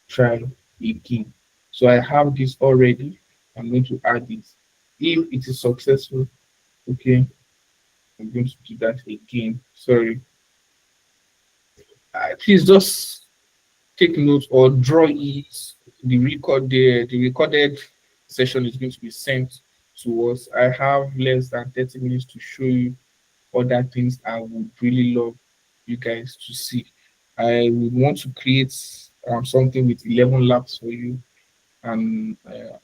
[SPEAKER 1] try again. So I have this already. I'm going to add it. If it is successful, okay, I'm going to do that again. Sorry. Please just take note or draw it. The recorded session is going to be sent to us. I have less than 30 minutes to show you other things I would really love you guys to see. I would want to create something with 11 laps for you and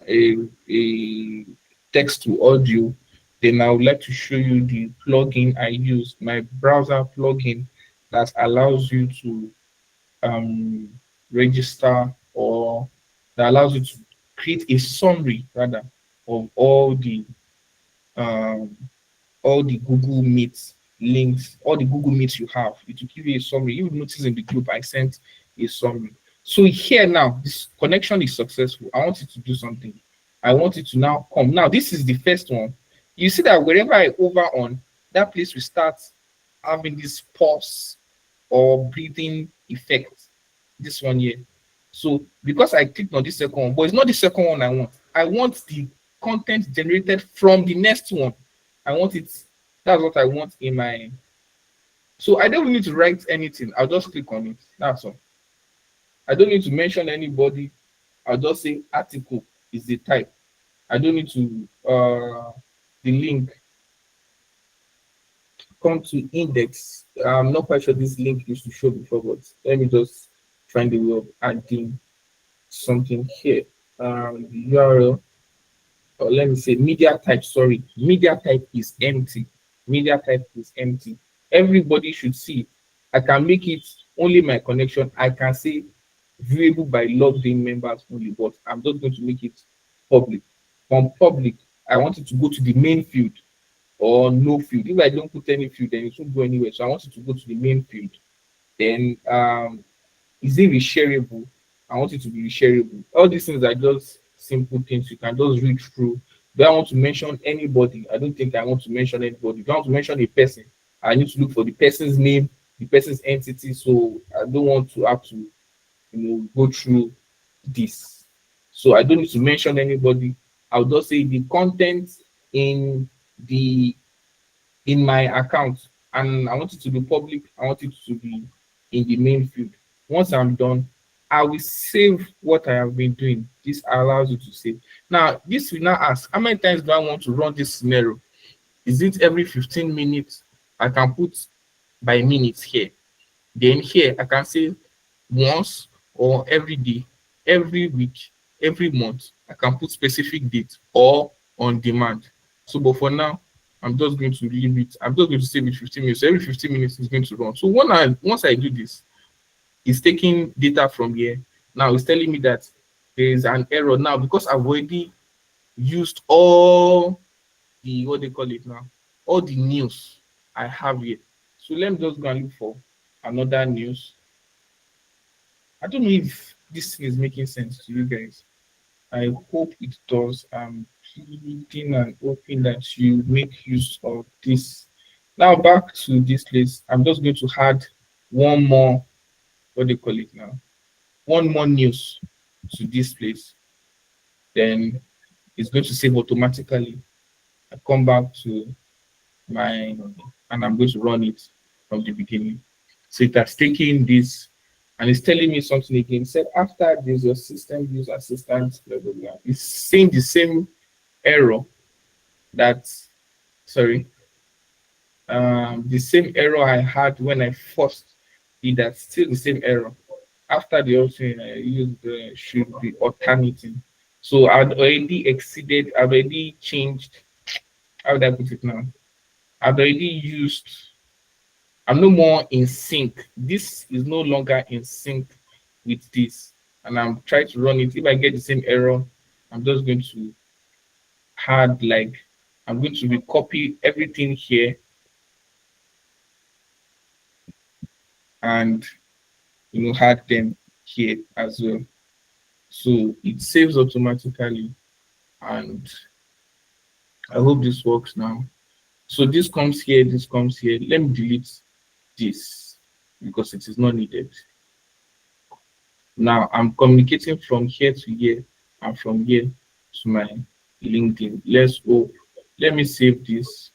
[SPEAKER 1] a text to audio. Then I would like to show you the plugin I use, my browser plugin that allows you to um, register or that allows you to create a summary rather of um, all the Google Meet links, all the Google Meets you have. It will give you a summary. You will notice in the group I sent a summary. So here now, this connection is successful. I want it to do something. I want it to now come. Now, this is the first one. You see that wherever I over on, that place will start having this pause or breathing effect. This one here. So because I clicked on this second one, but it's not the second one I want. I want the content generated from the next one. I want it. That's what I want in my. So I don't need to write anything. I'll just click on it. That's all. I don't need to mention anybody. I'll just say article is the type. I don't need to the link come to index. I'm not quite sure this link used to show before, but let me just find the way of adding something here. The URL, or let me say media type. Sorry, media type is empty. Media type is empty. Everybody should see it. I can make it only my connection. I can say viewable by logged in members only, but I'm just going to make it public. From public, I want it to go to the main field or no field. If I don't put any field, then it won't go anywhere. So I want it to go to the main field. Then is it reshareable? I want it to be reshareable. All these things are just simple things you can just read through. Do I want to mention anybody? I don't think I want to mention anybody. If I want to mention a person, I need to look for the person's name, the person's entity. So I don't want to have to, go through this. So I don't need to mention anybody. I'll just say the content in the in my account, and I want it to be public. I want it to be in the main field. Once I'm done, I will save what I have been doing. This allows you to save. Now, this will now ask, how many times do I want to run this scenario? Is it every 15 minutes? I can put by minutes here. Then here, I can say once or every day, every week, every month. I can put specific date or on demand. So, but for now, I'm just going to leave it. I'm just going to save it 15 minutes. So every 15 minutes is going to run. So once I do this, it's taking data from here. Now it's telling me that there is an error now because I've already used all the what they call it now, all the news I have here. So let me just go and look for another news. I don't know if this thing is making sense to you guys. I hope it does. I'm pleading and hoping that you make use of this. Now back to this list. I'm just going to add one more, what do you call it now? One more news to this place. Then it's going to save automatically. I come back to my and I'm going to run it from the beginning. So it has taken this and it's telling me something again. It said after this, your system use assistant, blah blah blah. It's saying the same error that sorry, the same error I had when I first did that, still the same error. After the option I used should be alternating. So I'd already exceeded, I've already changed, how would I put it now? I've already used, I'm no more in sync. This is no longer in sync with this. And I'm trying to run it. If I get the same error, I'm just going to add like, I'm going to recopy everything here and add them here as well. So it saves automatically and I hope this works now. So this comes here, this comes here. Let me delete this because it is not needed. Now I'm communicating from here to here and from here to my LinkedIn. Let's hope. Let me save this.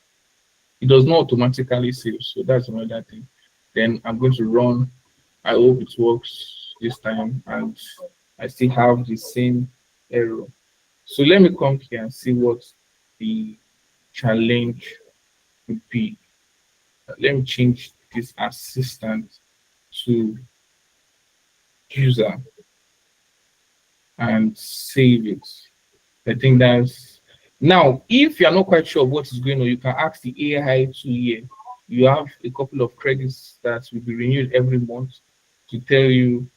[SPEAKER 1] It does not automatically save, so that's another thing. Then I'm going to run. I hope it works this time and I still have the same error. So let me come here and see what the challenge would be. Let me change this assistant to user and save it. I think that's now. If you're not quite sure what is going on, you can ask the AI tool here. You have a couple of credits that will be renewed every month to tell you.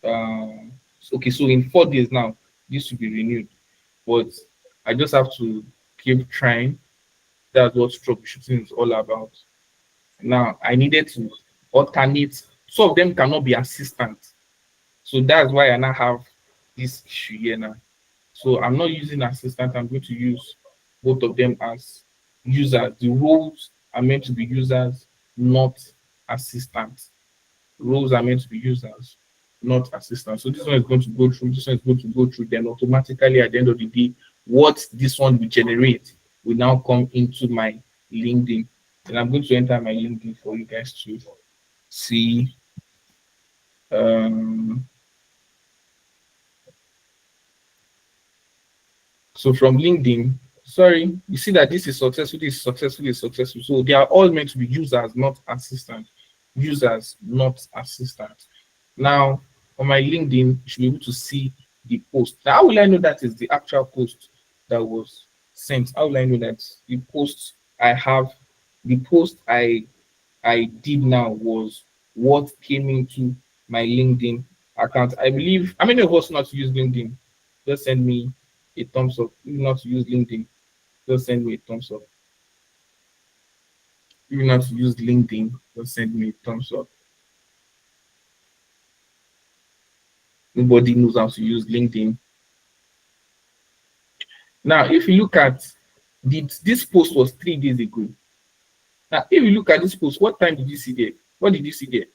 [SPEAKER 1] Okay, so in 4 days now, this will be renewed, but I just have to keep trying. That's what troubleshooting is all about. Now I needed to alternate. Some of them cannot be assistant. So that's why I now have this issue here now. So I'm not using assistant, I'm going to use both of them as users. The roles are meant to be users, not assistants. Roles are meant to be users, not assistants. So this one is going to go through, this one is going to go through, then automatically at the end of the day, what this one will generate will now come into my LinkedIn. And I'm going to enter my LinkedIn for you guys to see. So from LinkedIn, sorry, you see that this is successful, this is successful, this is successful. So they are all meant to be users, not assistants. Users, not assistants. Now, on my LinkedIn, you should be able to see the post. Now, how will I know that is the actual post that was sent? How will I know that the post I have, the post I did now was what came into my LinkedIn account? I believe, how many of us not use LinkedIn? Just send me a thumbs up. If you not use LinkedIn, just send me a thumbs up. If you not use LinkedIn, just send me a thumbs up. Nobody knows how to use LinkedIn. Now, if you look at this post was 3 days ago. Now, if you look at this post, what time did you see there? What did you see there?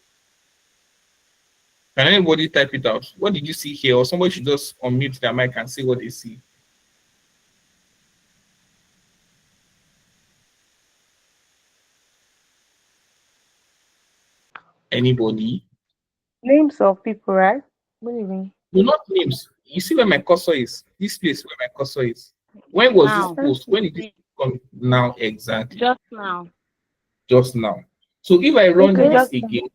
[SPEAKER 1] Can anybody type it out? What did you see here? Or somebody should just unmute their mic and say what they see. Anybody?
[SPEAKER 2] Names of people, right? What do you mean?
[SPEAKER 1] No, not names. You see where my cursor is? This place where my cursor is. When was this
[SPEAKER 2] Now.
[SPEAKER 1] post? When did this come? Now exactly.
[SPEAKER 2] Just now.
[SPEAKER 1] Just now. So if I run
[SPEAKER 2] Okay,
[SPEAKER 1] this
[SPEAKER 2] just
[SPEAKER 1] again,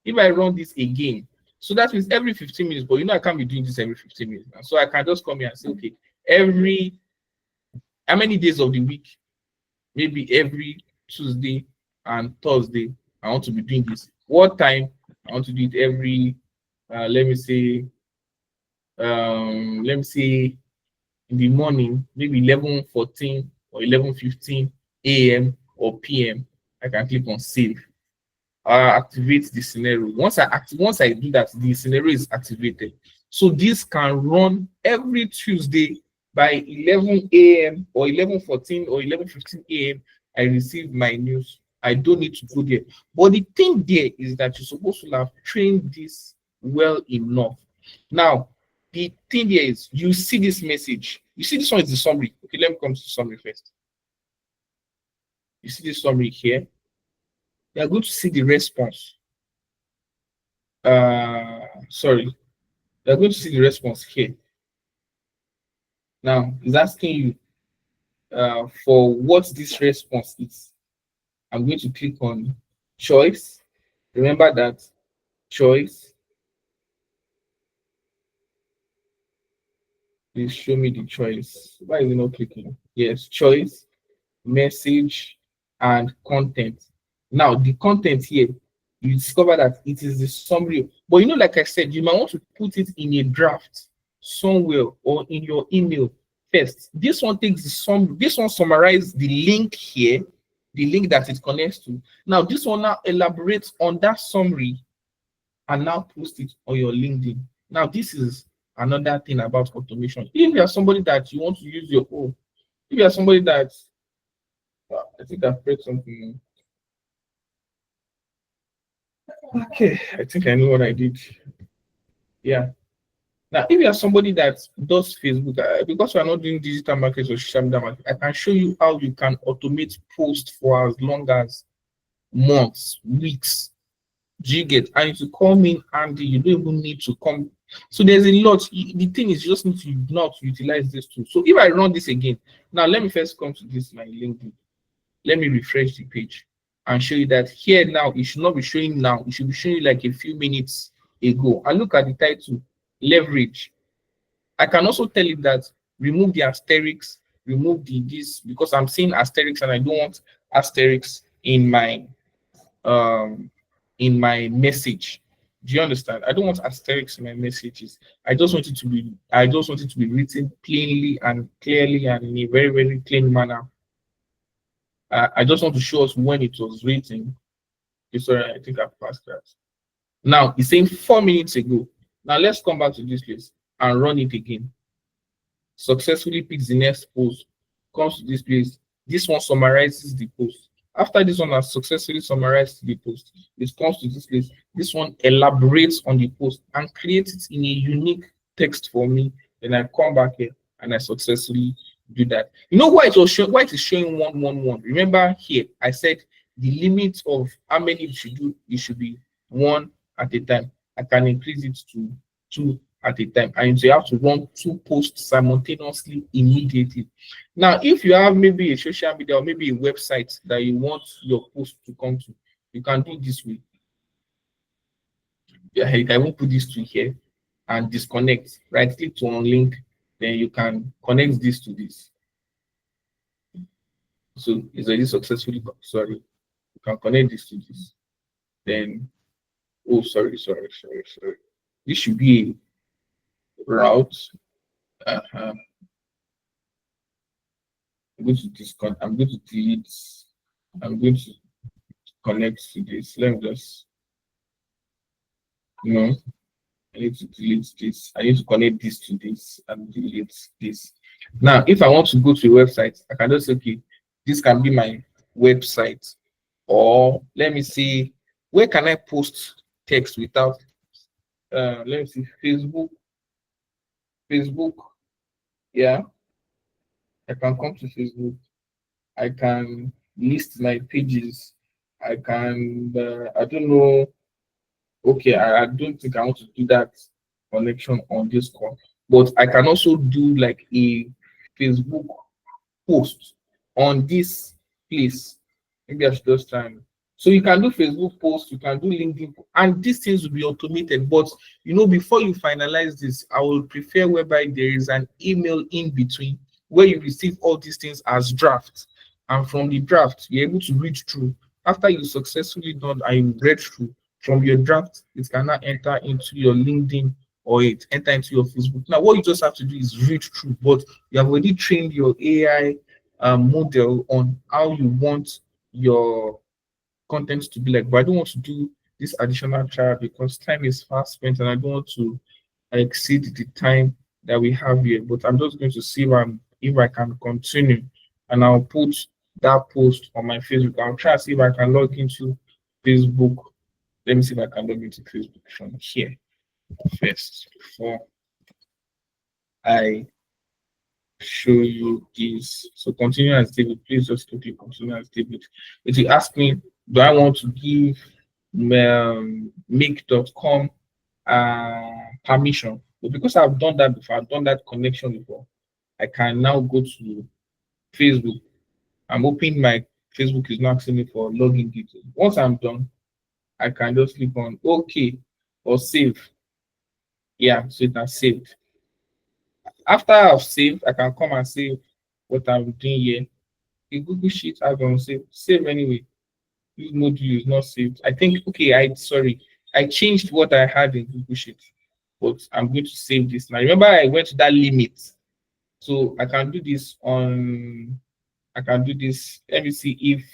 [SPEAKER 1] if I run this again, so that means every 15 minutes, but I can't be doing this every 15 minutes. Now. So I can just come here and say, okay, every how many days of the week? Maybe every Tuesday and Thursday, I want to be doing this. What time? I want to do it every let me say in the morning, maybe 11:14 or 11:15 a.m. or p.m. I can click on save. Activate the scenario. Once I do that, the scenario is activated. So this can run every Tuesday by 11 a.m. or 11:14 or 11:15 a.m. I receive my news. I don't need to go there. But the thing there is that you're supposed to have trained this well enough. Now, the thing here is you see this message. You see this one is the summary. Okay, let me come to the summary first. You see this summary here. You are going to see the response. Sorry, you're going to see the response here. Now, it's asking you for what this response is. I'm going to click on choice. Remember that choice. Please show me the choice. Why is it not clicking? Yes, choice, message, and content. Now, the content here, you discover that it is the summary. But like I said, you might want to put it in a draft somewhere or in your email first. This one takes the sum. This one summarizes the link here, the link that it connects to. Now, this one now elaborates on that summary and now post it on your LinkedIn. Now, this is another thing about automation. If you are somebody that you want to use your own, if you are somebody that I think I've read something. Okay, I think I know what I did. Yeah. Now, if you are somebody that does Facebook, because we are not doing digital marketing or social media marketing, I can show you how you can automate posts for as long as months, weeks. Do you get? And if you come in and you don't even need to come. So there's a lot. The thing is, you just need to not utilize this tool. So if I run this again, now let me first come to this my LinkedIn. Let me refresh the page and show you that here now it should not be showing now, it should be showing you like a few minutes ago. And look at the title, leverage. I can also tell it that remove the asterisks, remove the this, because I'm seeing asterisks and I don't want asterisks in my message. Do you understand? I don't want asterisks in my messages. I just want it to be written plainly and clearly and in a very, very clean manner. I just want to show us when it was written. Sorry, I think I passed that. Now it's saying 4 minutes ago. Now let's come back to this place and run it again. Successfully picks the next post, comes to this place. This one summarizes the post. After this one has successfully summarized the post, it comes to this place. This one elaborates on the post and creates it in a unique text for me. Then I come back here and I successfully do that. You know why why it is showing 111? Remember here, I said the limit of how many you should do, it should be one at a time. I can increase it to two at a time, and you have to run two posts simultaneously immediately. Now, if you have maybe a social media or maybe a website that you want your post to come to, you can do this way. Yeah, I will put this to here and disconnect. Right click to unlink, then you can connect this to this. So it's already successfully. Sorry, you can connect this to this. Then, oh, sorry. This should be a route. Uh-huh. I'm going to disconnect. I'm going to delete. I'm going to connect to this. Let me just, no, I need to delete this. I need to connect this to this and delete this. Now, if I want to go to a website, I can just say, okay, this can be my website. Or let me see, where can I post text without, let me see, Facebook. Yeah, I can come to Facebook. I can list my pages. I can, I don't know, okay, I don't think I want to do that connection on this call, but I can also do like a Facebook post on this place. Maybe I should just try and so you can do Facebook posts, you can do LinkedIn, and these things will be automated. But before you finalize this, I will prefer whereby there is an email in between where you receive all these things as drafts. And from the draft, you're able to read through. After you successfully done and you read through, from your draft, it can now enter into your LinkedIn or it enter into your Facebook. Now, what you just have to do is read through, but you have already trained your AI model on how you want your content to be like. But I don't want to do this additional trial because time is fast spent and I don't want to exceed the time that we have here. But I'm just going to see if I can continue, and I'll put that post on my Facebook. I'll try to see if I can log into Facebook. Let me see if I can log into Facebook from here first before I show you this. So continue as David. Please just quickly continue as David. If you ask me, do I want to give make.com permission? But because I've done that before, I've done that connection before, I can now go to Facebook. I'm hoping my Facebook is not asking me for login details. Once I'm done, I can just click on OK or save. Yeah, so it has saved. After I've saved, I can come and save what I'm doing here. The Google Sheet I don't save anyway. This module is not saved. I think okay, I changed what I had in Google Sheet, but I'm going to save this now. Remember, I went to that limit, so I can do this on. I can do this. Let me see if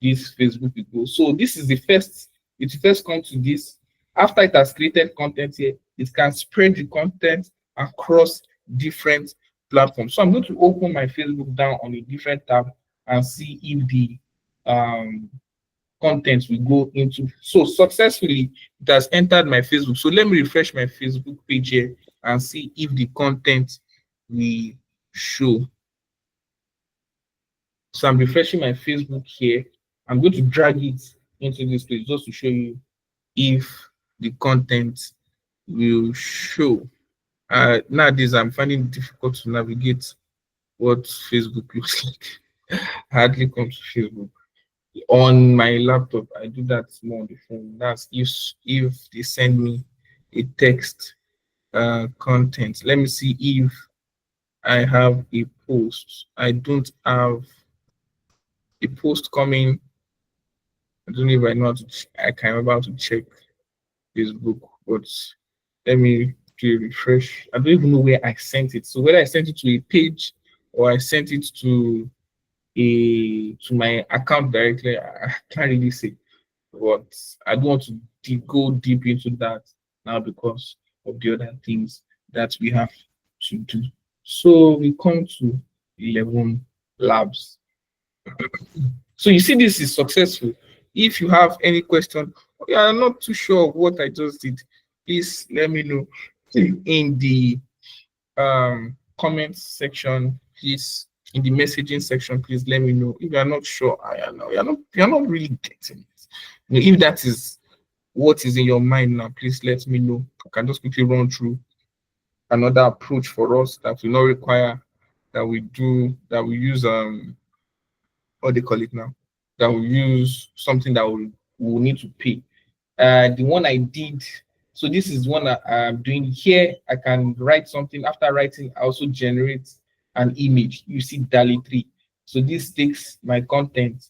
[SPEAKER 1] this Facebook will go. So this is the first. It first comes to this. After it has created content here, it can spread the content across different platforms. So I'm going to open my Facebook down on a different tab and see if the um, content we go into. So successfully, it has entered my Facebook. So let me refresh my Facebook page here and see if the content we show. So I'm refreshing my Facebook here. I'm going to drag it into this place just to show you if the content will show. Nowadays, I'm finding it difficult to navigate what Facebook looks like. I hardly come to Facebook. On my laptop, I do that more on the phone. That's if they send me a text content. Let me see if I have a post. I don't have a post coming. I don't know if I know how to. I can remember how to check Facebook, but let me do a refresh. I don't even know where I sent it. So whether I sent it to a page or I sent it to my account directly, I can't really say. But I don't want to go deep into that now because of the other things that we have to do. So we come to 11 labs. So you see this is successful. If you have any question, you are not too sure of what I just did, please let me know in the comments section. Please in the messaging section, please let me know if you are not sure. I know you're not really getting it. If that is what is in your mind now, please let me know. I can just quickly run through another approach for us that will not require that we use what they call it now, that we use something that will need to pay. The one I did, so this is one that I'm doing here. I can write something. After writing, I also generate an image. You see DALI 3. So this takes my content,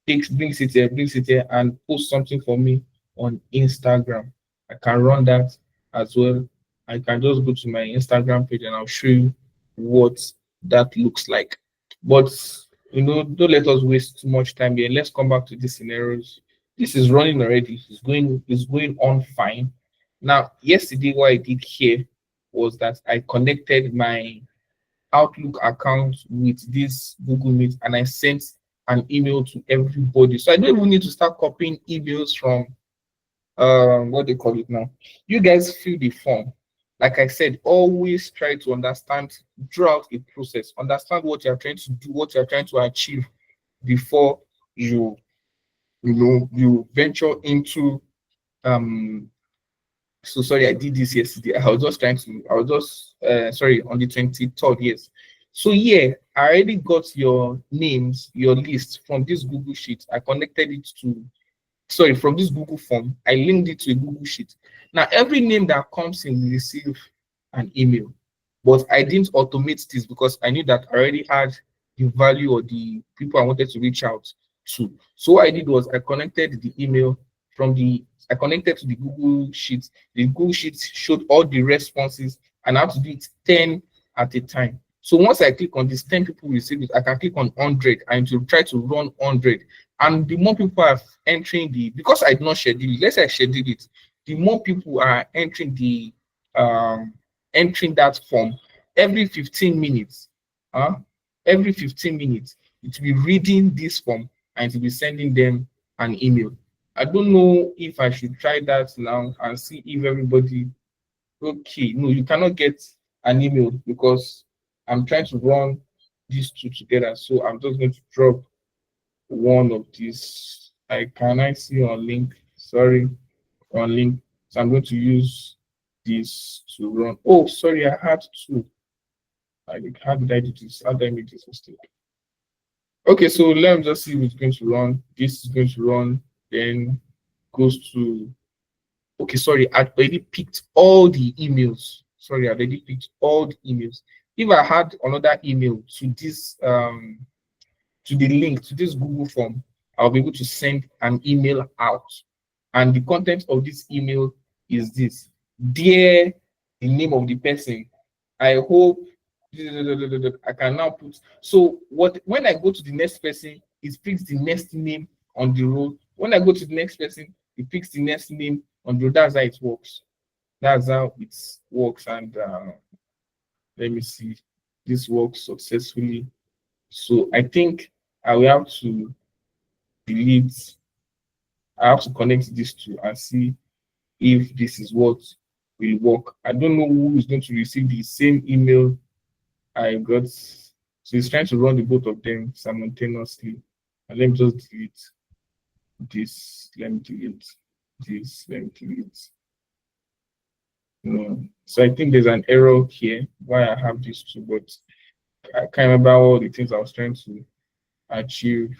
[SPEAKER 1] brings it here, and post something for me on Instagram. I can run that as well. I can just go to my Instagram page and I'll show you what that looks like. But don't let us waste too much time here. Let's come back to these scenarios. This is running already. It's going on fine. Now, yesterday, what I did here was that I connected my Outlook account with this Google Meet and I sent an email to everybody. So I don't even need to start copying emails from what they call it now. You guys fill the form. Like I said, always try to understand throughout the process, understand what you're trying to do, what you're trying to achieve before you venture into So sorry, I did this yesterday. I was just trying to, I was just sorry, on the 23rd, yes. So yeah, I already got your names, your list from this Google Sheet. I connected it to, sorry, from this Google form. I linked it to a Google Sheet. Now every name that comes in will receive an email. But I didn't automate this because I knew that I already had the value or the people I wanted to reach out to. So what I did was I connected the email from the, I connected to the Google Sheet. The Google Sheet showed all the responses and I had to do it 10 at a time. So once I click on this, 10 people receive it, I can click on 100 and to try to run 100. And the more people are entering the, because I did not schedule it, let's say I schedule it, the more people are entering the entering that form every 15 minutes. Uh, every 15 minutes, it will be reading this form and it will be sending them an email. I don't know if I should try that now and see if everybody, okay, no, you cannot get an email because I'm trying to run these two together. So I'm just going to drop one of these. I see on link, sorry, on link. So I'm going to use this to run. Oh, sorry, I had two. How did I do this? How did I make this mistake? Okay, so let me just see who's going to run. This is going to run, then goes to, okay, sorry, I already picked all the emails. Sorry, I already picked all the emails. If I had another email to this to the link to this Google form, I'll be able to send an email out. And the content of this email is this. Dear, the name of the person. I hope I can now put, so what, when I go to the next person, it picks the next name on the row. When I go to the next person, it picks the next name on the row. That's how it works. That's how it works. And let me see. This works successfully. So I think I will have to delete, I have to connect these two and see if this is what will work. I don't know who is going to receive the same email I got. So it's trying to run the both of them simultaneously. And let me just delete this. Let me delete this. Let me delete. No. So I think there's an error here why I have these two, but I can't remember all the things I was trying to achieve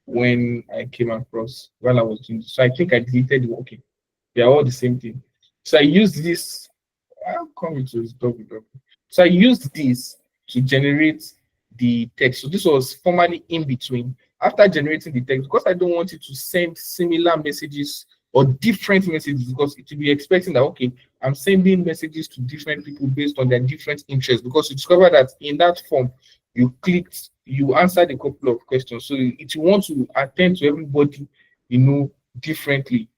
[SPEAKER 1] when I came across while I was doing this. So I think I deleted the, okay. They're all the same thing. So I used this. I'll come into this double. So I used this to generate the text. So this was formerly in between. After generating the text, because I don't want it to send similar messages or different messages, because it will be expecting that, okay, I'm sending messages to different people based on their different interests, because you discover that in that form, you clicked, you answered a couple of questions. So it will want to attend to everybody, differently.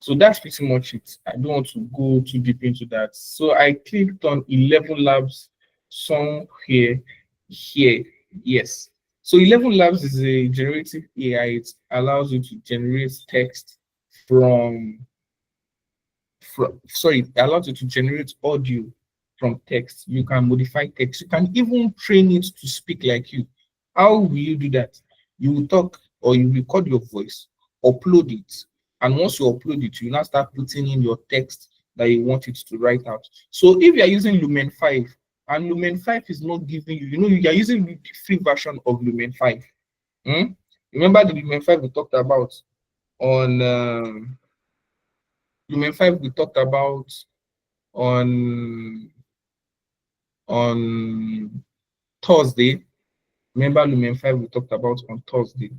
[SPEAKER 1] So that's pretty much it. I don't want to go too deep into that. So I clicked on 11 Labs somewhere here. Yes. So 11 Labs is a generative AI. It allows you to generate text from sorry, it allows you to generate audio from text. You can modify text. You can even train it to speak like you. How will you do that? You will talk or you record your voice, upload it, and once you upload it, you now start putting in your text that you want it to write out. So if you are using Lumen 5 and Lumen 5 is not giving you, you are using the free version of Lumen 5. Remember the Lumen 5 we talked about on Lumen 5 we talked about on on Thursday. Remember Lumen 5 we talked about on Thursday.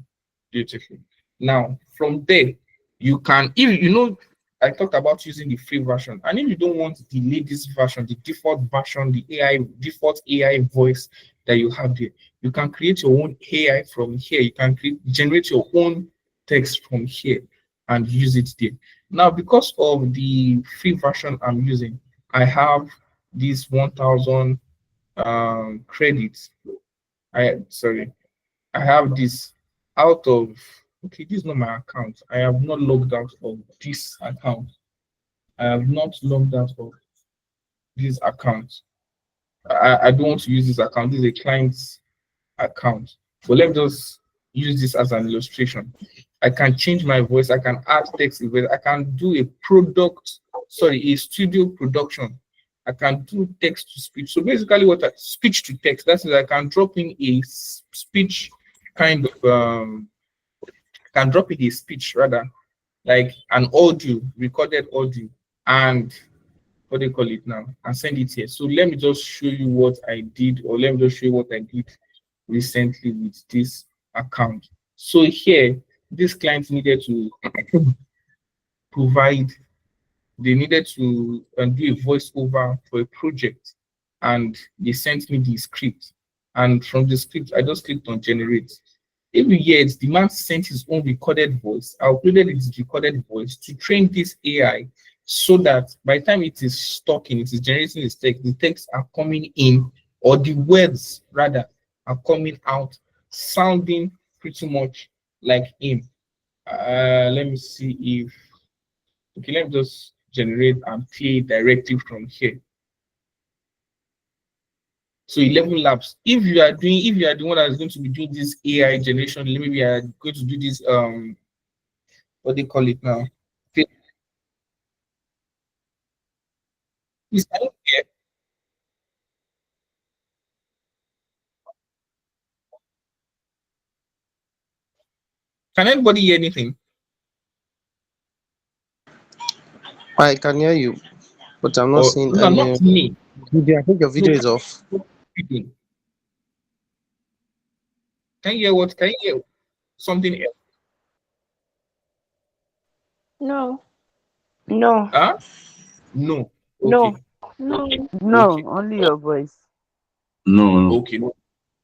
[SPEAKER 1] Beautiful. Now, from there, you can, if I talked about using the free version, and if you don't want the latest version, the default version, the default AI voice that you have there, you can create your own AI from here. You can generate your own text from here and use it there. Now, because of the free version I'm using, I have this 1,000 credits. I have this out of, okay, this is not my account. I have not logged out of this account. I have not logged out of this account. I don't want to use this account. This is a client's account. So let me just use this as an illustration. I can change my voice. I can add text. I can do a studio production. I can do text to speech. So basically, speech to text. That is, I can drop in a speech kind of can drop in a speech rather, like an audio, recorded audio, and what do you call it now, and send it here. So let me just show you what I did, or let me just show you what I did recently with this account. So here, this client needed to provide, they needed to do a voiceover for a project, and they sent me the script. And from the script, I just clicked on generate. Every year, the man sent his own recorded voice. I uploaded his recorded voice to train this AI so that by the time it is talking, it is generating the texts are coming in, or the words rather are coming out, sounding pretty much like him. Let me see if, okay, let me just generate and play directly from here. So 11 labs. If you are the one that is going to be doing this AI generation, maybe you are going to do this what they call it now. Is that okay? Can anybody hear anything?
[SPEAKER 2] I can hear you, but I'm not
[SPEAKER 1] Or
[SPEAKER 2] seeing
[SPEAKER 1] no,
[SPEAKER 2] any
[SPEAKER 1] not me.
[SPEAKER 2] video. I think your
[SPEAKER 1] No,
[SPEAKER 2] video is off.
[SPEAKER 1] can you hear what? Can you hear something else?
[SPEAKER 3] No,
[SPEAKER 4] No,
[SPEAKER 1] Huh? No.
[SPEAKER 4] no,
[SPEAKER 1] Okay.
[SPEAKER 3] no.
[SPEAKER 1] Okay.
[SPEAKER 4] no, only your voice.
[SPEAKER 5] No, no.
[SPEAKER 1] Okay. No.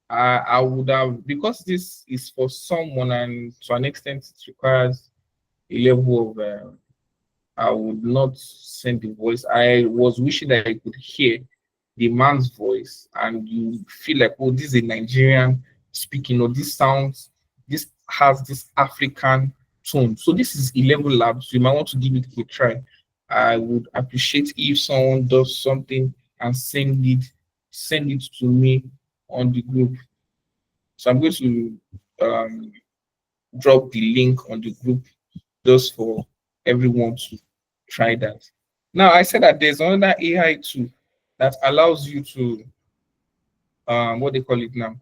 [SPEAKER 1] I would have, because this is for someone, and to an extent it requires a level of I would not send the voice. I was wishing that I could hear the man's voice, and you feel like, oh, this is a Nigerian speaking, or this has this African tone. So this is 11 labs. You might want to give it a try. I would appreciate if someone does something and send it to me on the group. So I'm going to um, drop the link on the group just for everyone to try that. Now, I said that there's another AI tool that allows you to what they call it now,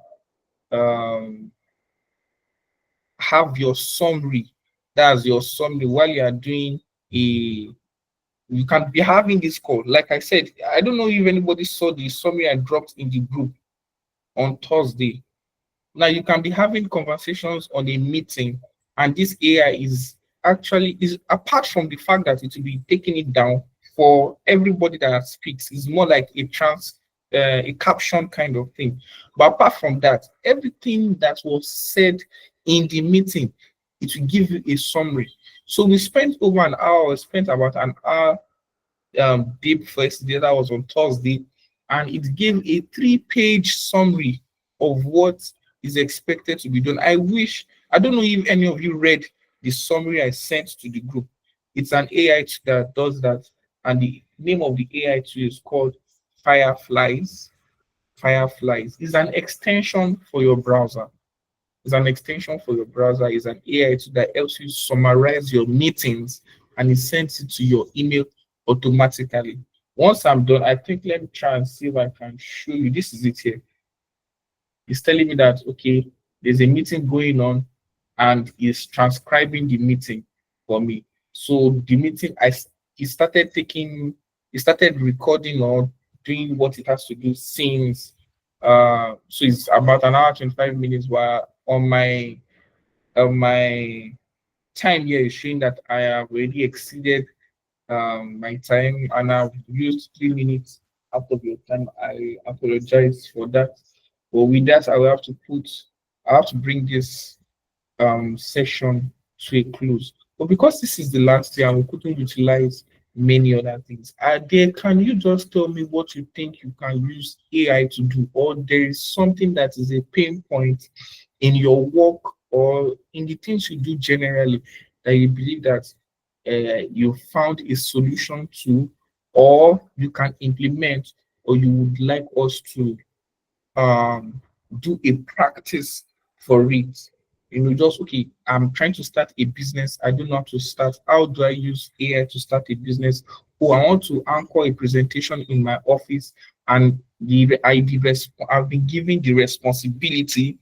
[SPEAKER 1] um, have your summary. That's your summary while you are doing a. You can be having this call. Like I said, I don't know if anybody saw the summary I dropped in the group on Thursday. Now you can be having conversations on a meeting, and this AI is apart from the fact that it will be taking it down for everybody that speaks. It's more like a caption kind of thing. But apart from that, everything that was said in the meeting, it will give you a summary. So we spent over an hour. We spent about an hour deep first day. That was on Thursday, and it gave a 3-page summary of what is expected to be done. I don't know if any of you read the summary I sent to the group. It's an AI that does that, and the name of the AI tool is called Fireflies. Fireflies is an extension for your browser. It's an extension for your browser. It's an AI tool that helps you summarize your meetings, and it sends it to your email automatically. Once I'm done, I think let me try and see if I can show you. This is it here. It's telling me that, okay, there's a meeting going on, and it's transcribing the meeting for me. So the meeting, it started taking, it started recording or doing what it has to do since. So it's about an hour 25 minutes. While on my time here is showing that I have already exceeded my time, and I've used 3 minutes out of your time. I apologize for that. But with that, I have to bring this session to a close. But because this is the last year and we couldn't utilize many other things, can you just tell me what you think you can use AI to do, or there is something that is a pain point in your work or in the things you do generally that you believe that you found a solution to, or you can implement, or you would like us to um, do a practice for it? just okay, I'm trying to start a business. I don't know how to start. How do I use AI to start a business? Oh, I want to anchor a presentation in my office, and I've been given the responsibility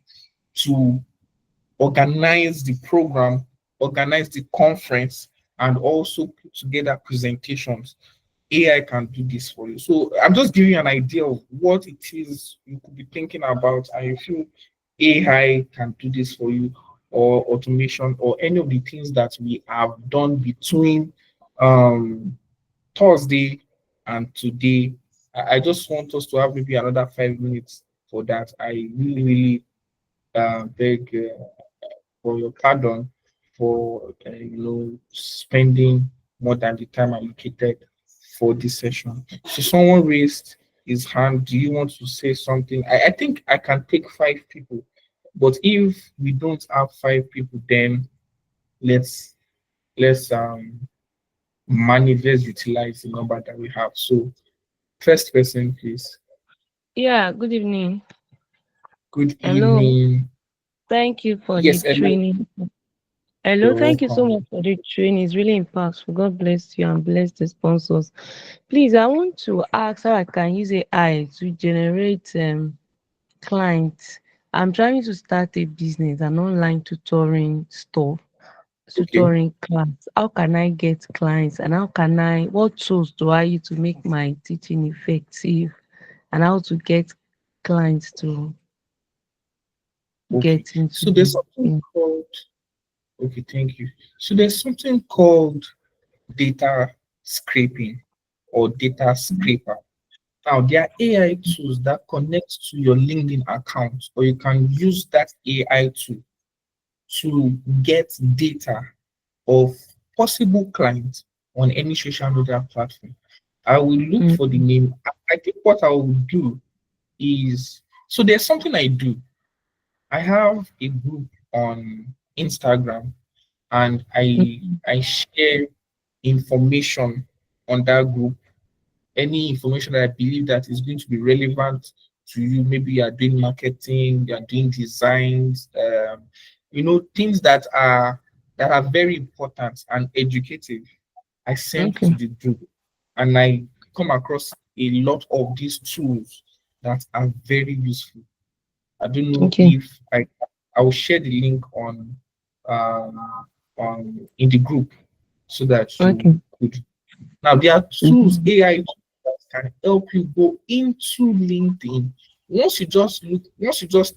[SPEAKER 1] to organize the program, organize the conference, and also put together presentations. AI can do this for you. So I'm just giving you an idea of what it is you could be thinking about, and you feel AI can do this for you, or automation, or any of the things that we have done between um, Thursday and today. I just want us to have maybe another 5 minutes for that. I really, really beg for your pardon for spending more than the time allocated for this session. So someone raised his hand. Do you want to say something? I think I can take 5 people, but if we don't have 5 people, then let's let's manage, let's utilize the number that we have. So first person, please.
[SPEAKER 3] Yeah, good evening.
[SPEAKER 1] Good
[SPEAKER 3] Hello.
[SPEAKER 1] evening.
[SPEAKER 3] Thank you for the
[SPEAKER 1] Yes, hello.
[SPEAKER 3] training. Hello,
[SPEAKER 1] You're
[SPEAKER 3] thank you so
[SPEAKER 1] welcome.
[SPEAKER 3] much for the training. It's really impactful. God bless you and bless the sponsors. Please, I want to ask how I can use AI to generate clients. I'm trying to start a business, an online tutoring store,
[SPEAKER 1] Okay.
[SPEAKER 3] tutoring class. How can I get clients, and what tools do I use to make my teaching effective, and how to get clients to
[SPEAKER 1] Okay.
[SPEAKER 3] get into
[SPEAKER 1] So there's something
[SPEAKER 3] the
[SPEAKER 1] called, okay, thank you. So there's something called data scraping or data scraper. Now, there are AI tools that connect to your LinkedIn account, or you can use that AI tool to get data of possible clients on any social media platform. I will look
[SPEAKER 3] Mm,
[SPEAKER 1] for the name. I think what I will do is, so there's something I do. I have a group on Instagram, and I
[SPEAKER 3] mm,
[SPEAKER 1] I share information on that group, any information that I believe that is going to be relevant to you. Maybe you are doing marketing, you are doing designs, things that are very important and educative. I send
[SPEAKER 3] okay,
[SPEAKER 1] to the group, and I come across a lot of these tools that are very useful. I don't know
[SPEAKER 3] okay,
[SPEAKER 1] if I will share the link um, on in the group so that you
[SPEAKER 3] okay.
[SPEAKER 1] could. Now there are tools,
[SPEAKER 3] Mhm.
[SPEAKER 1] AI tools that can help you go into LinkedIn. Once you just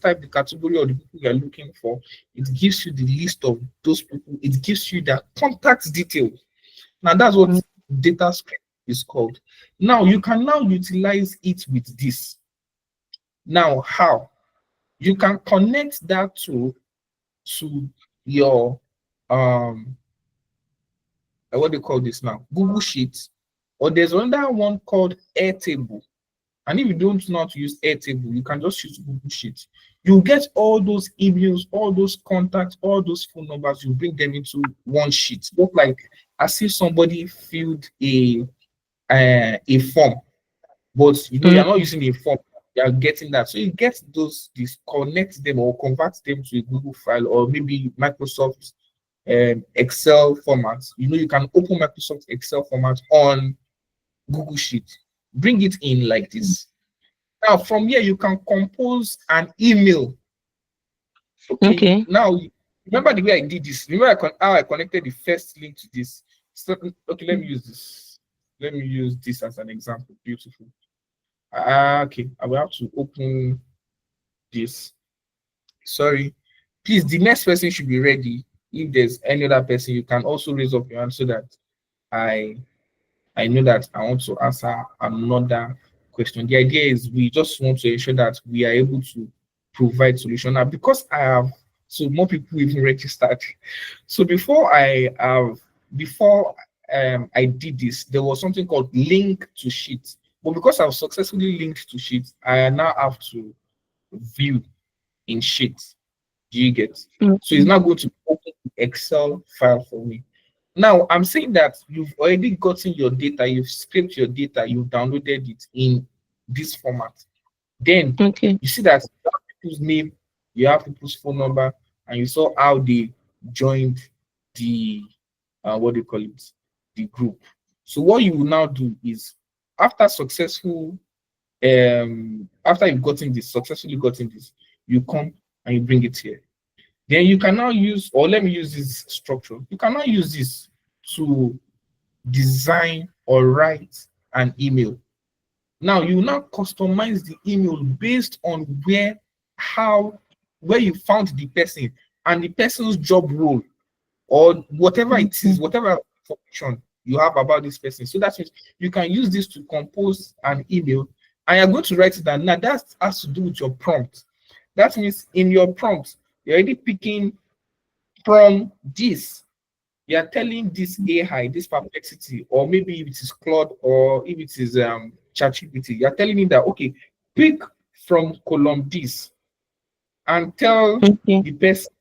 [SPEAKER 1] type the category of the people you're looking for, it gives you the list of those people. It gives you their contact details. Now that's what
[SPEAKER 3] Mm,
[SPEAKER 1] data script is called. Now you can now utilize it with this. Now how? You can connect that to your what do you call this now? Google Sheets, or there's another one called Airtable. And if you don't know how to use Airtable, you can just use Google Sheets. You get all those emails, all those contacts, all those phone numbers. You bring them into one sheet. Look like as if somebody filled a form, but you're not
[SPEAKER 3] mm,
[SPEAKER 1] using a form. You are getting that. So you get this connect them or convert them to a Google file, or maybe Microsoft Excel format. You can open Microsoft Excel format on Google Sheet. Bring it in like this. Now, from here, you can compose an email. Okay.
[SPEAKER 3] okay.
[SPEAKER 1] Now, remember the way I did this? Remember how I connected the first link to this? So, okay, let me use this. Let me use this as an example. Beautiful. Okay, I will have to open this. Sorry. Please, the next person should be ready. If there's any other person, you can also raise up your hand so that I I know that I want to answer another question. The idea is we just want to ensure that we are able to provide solution. Now, because I have so more people even registered. So before I did this, there was something called link to sheet. But because I've successfully linked to sheet, I now have to view in sheet. Do you get? So it's
[SPEAKER 3] Mm,
[SPEAKER 1] now going to open the Excel file for me. Now, I'm saying that you've already gotten your data, you've scraped your data, you've downloaded it in this format. Then
[SPEAKER 3] okay.
[SPEAKER 1] you see that you have people's name, you have people's phone number, and you saw how they joined the what do you call it, the group. So what you will now do is, after successful after you've gotten this, successfully gotten this, you come and you bring it here. Then you can now use, or let me use this structure. You can now use this to design or write an email. Now you now customize the email based on where you found the person and the person's job role, or whatever it is, whatever information you have about this person. So that means you can use this to compose an email, and you're going to write it down. Now that has to do with your prompt. That means in your prompt, you're already picking from this. You're telling this AI, this perplexity, or maybe if it is Claude, or if it is ChatGPT, you're telling it that, okay, pick from column this and tell
[SPEAKER 3] Okay.
[SPEAKER 1] the person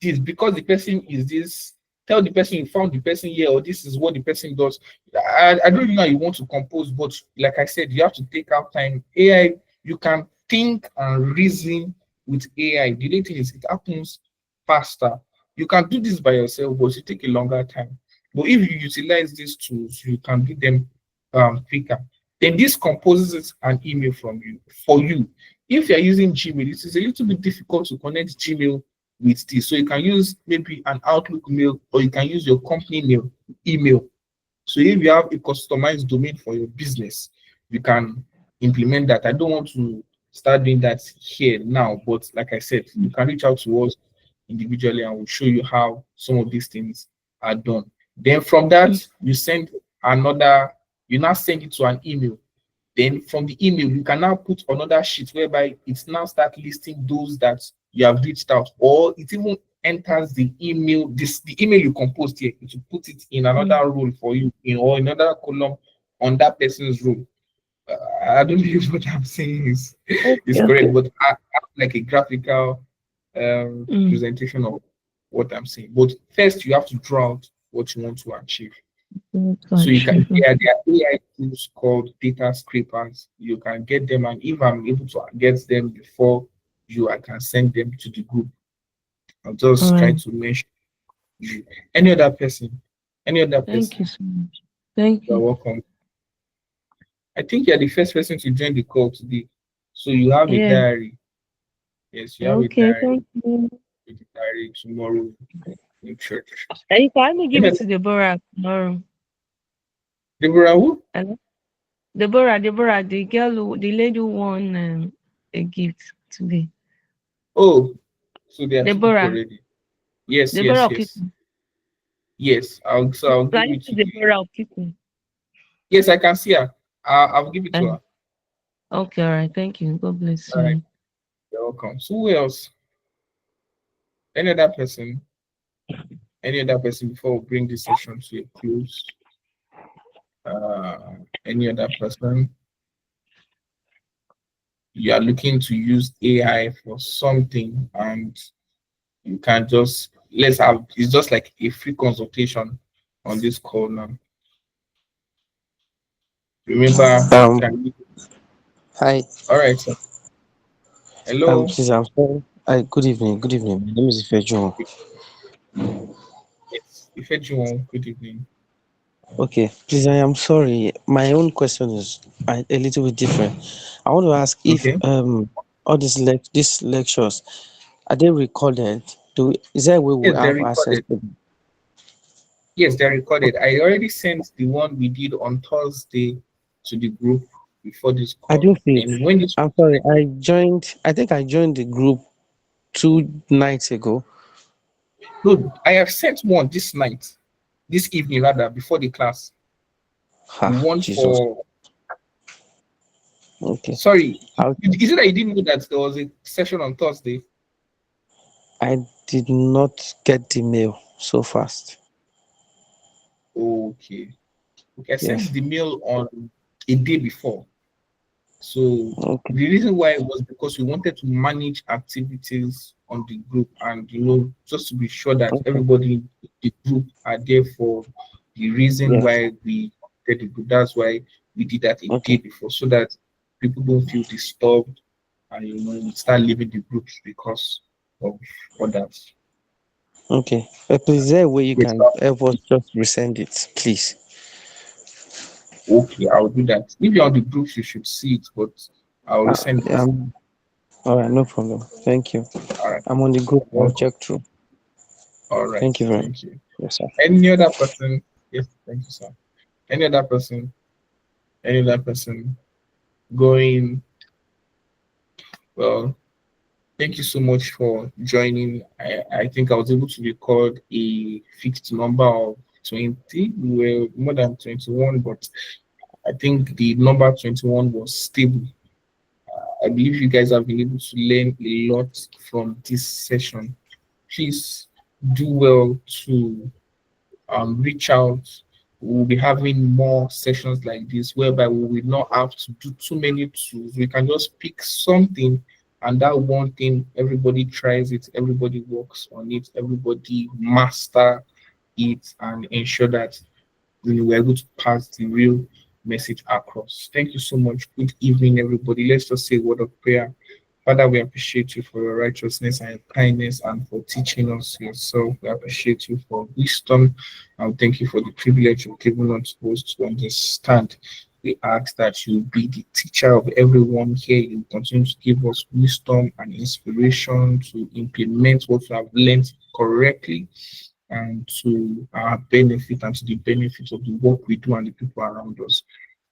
[SPEAKER 1] this, because the person is this, tell the person you found the person here, or this is what the person does. I don't know how you want to compose, but like I said, you have to take out time. AI, you can think and reason with AI. The only thing is it happens faster. You can do this by yourself, but it take a longer time. But if you utilize these tools, you can do them quicker. Then this composes an email from you for you. If you're using Gmail, it is a little bit difficult to connect Gmail with this. So you can use maybe an Outlook mail, or you can use your company mail, email. So if you have a customized domain for your business, you can implement that. I don't want to start doing that here now, but like I said, you can reach out to us individually and we'll show you how some of these things are done. Then from that, you now send it to an email. Then from the email, you can now put another sheet whereby it's now start listing those that you have reached out, or it even enters the email, the email you composed here, it will put it in another role for you, or another column on that person's role. I don't know if what I'm saying is
[SPEAKER 3] Okay.
[SPEAKER 1] correct, but I have like a graphical
[SPEAKER 3] Mm.
[SPEAKER 1] presentation of what I'm saying. But first, you have to draw out what you want to achieve. So you can,
[SPEAKER 3] Achievement.
[SPEAKER 1] there are AI tools called data scrapers. You can get them, and if I'm able to get them before you, I can send them to the group. I'll
[SPEAKER 3] All
[SPEAKER 1] just try
[SPEAKER 3] right.
[SPEAKER 1] to mention you. Any other person? Any other
[SPEAKER 3] Thank you
[SPEAKER 1] person?
[SPEAKER 3] so much. Thank
[SPEAKER 1] You're
[SPEAKER 3] you.
[SPEAKER 1] welcome. I think you're the first person to join the call today. So you have a
[SPEAKER 3] Yeah.
[SPEAKER 1] diary. Yes, you have a
[SPEAKER 3] Okay.
[SPEAKER 1] diary.
[SPEAKER 3] Thank you.
[SPEAKER 1] With the diary tomorrow in church.
[SPEAKER 3] And you can only give
[SPEAKER 1] Any
[SPEAKER 3] it
[SPEAKER 1] other-
[SPEAKER 3] to Deborah tomorrow.
[SPEAKER 1] Deborah, who?
[SPEAKER 3] Hello? Deborah, the girl, the lady who won a gift today.
[SPEAKER 1] Oh, so there are two people
[SPEAKER 3] Deborah.
[SPEAKER 1] already. Yes,
[SPEAKER 3] Deborah
[SPEAKER 1] yes, yes.
[SPEAKER 3] Okito.
[SPEAKER 1] Yes, I'll
[SPEAKER 3] Can
[SPEAKER 1] give
[SPEAKER 3] you
[SPEAKER 1] it
[SPEAKER 3] see
[SPEAKER 1] to the.
[SPEAKER 3] Deborah Okito?
[SPEAKER 1] Yes, I can see her. I'll give it to her.
[SPEAKER 3] Okay, all right. Thank you. God bless
[SPEAKER 1] All right,
[SPEAKER 3] you.
[SPEAKER 1] you're welcome. So who else? Any other person? Any other person before we bring this session to a close? Any other person? You are looking to use AI for something, and you can just, let's have, it's just like a free consultation on this call now. Remember, you
[SPEAKER 2] Um,
[SPEAKER 1] can.
[SPEAKER 2] Hi.
[SPEAKER 1] All right, sir. Hello.
[SPEAKER 2] Please, I'm sorry. Hi, good evening. Good evening. My name is Ifejo.
[SPEAKER 1] Yes, Ifejuwon, good evening.
[SPEAKER 2] Okay, please, I am sorry. My own question is a little bit different. I want to ask if
[SPEAKER 1] Okay.
[SPEAKER 2] all these lectures are they recorded? Is there a way we
[SPEAKER 1] Yes, they're
[SPEAKER 2] have access
[SPEAKER 1] recorded.
[SPEAKER 2] to them?
[SPEAKER 1] Yes, they're recorded. I already sent the one we did on Thursday to the group before this
[SPEAKER 2] I
[SPEAKER 1] call.
[SPEAKER 2] didn't see it.
[SPEAKER 1] And when this,
[SPEAKER 2] I'm sorry. I think I joined the group 2 nights ago.
[SPEAKER 1] no, I have sent one this night, this evening rather, before the class. The
[SPEAKER 2] Ah,
[SPEAKER 1] one
[SPEAKER 2] Jesus.
[SPEAKER 1] for,
[SPEAKER 2] Okay.
[SPEAKER 1] sorry,
[SPEAKER 2] I
[SPEAKER 1] is it that you didn't know that there was a session on Thursday?
[SPEAKER 2] I did not get the mail so fast.
[SPEAKER 1] Okay. Okay, I sent
[SPEAKER 2] Yes.
[SPEAKER 1] the mail on a day before. So
[SPEAKER 2] Okay.
[SPEAKER 1] the reason why was because we wanted to manage activities on the group, and just to be sure that
[SPEAKER 2] Okay.
[SPEAKER 1] everybody in the group are there for the reason
[SPEAKER 2] Yes.
[SPEAKER 1] why we did the group. That's why we did that a day
[SPEAKER 2] Okay.
[SPEAKER 1] before, so that people don't feel disturbed and we start leaving the groups because of others.
[SPEAKER 2] Okay. Please, is there a way you
[SPEAKER 1] Yes,
[SPEAKER 2] can help us just resend it, please?
[SPEAKER 1] okay, I'll do that. If you're on the groups, you should see it, but I'll resend
[SPEAKER 2] Yeah,
[SPEAKER 1] it.
[SPEAKER 2] all right, no problem. Thank you.
[SPEAKER 1] All right.
[SPEAKER 2] I'm on the group. I'll
[SPEAKER 1] Welcome.
[SPEAKER 2] check through.
[SPEAKER 1] All right.
[SPEAKER 2] Thank you very much.
[SPEAKER 1] Thank you.
[SPEAKER 2] Yes, sir.
[SPEAKER 1] Any other person? Yes, thank you, sir. Any other person? Any other person going? Well, thank you so much for joining. I think I was able to record a fixed number of 20. We were more than 21, but I think the number 21 was stable. I believe you guys have been able to learn a lot from this session. Please do well to reach out. We'll be having more sessions like this whereby we will not have to do too many tools. We can just pick something, and that one thing, everybody tries it, everybody works on it, everybody master it, and ensure that we were able to pass the real message across. Thank you so much. Good evening, everybody. Let's just say a word of prayer. Father, we appreciate you for your righteousness and your kindness and for teaching us yourself. We appreciate you for wisdom and thank you for the privilege you've given unto us to understand. We ask that you be the teacher of everyone here. You continue to give us wisdom and inspiration to implement what we have learned correctly and to our benefit and to the benefit of the work we do and the people around us.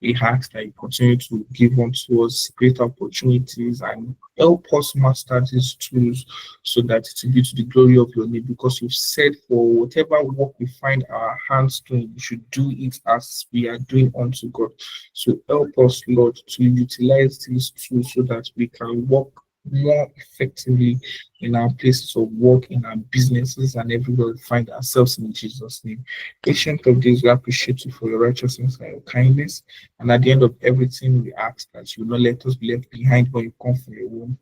[SPEAKER 1] We ask that you continue to give unto us great opportunities and help us master these tools so that it will be to the glory of your name. Because you've said for whatever work we find our hands doing, we should do it as we are doing unto God. So help us, Lord, to utilize these tools so that we can work more effectively in our places of work, in our businesses, and everywhere we find ourselves in Jesus' name. Ancient of days, we appreciate you for your righteousness and your kindness. And at the end of everything, we ask that you will not let us be left behind when you come from your womb.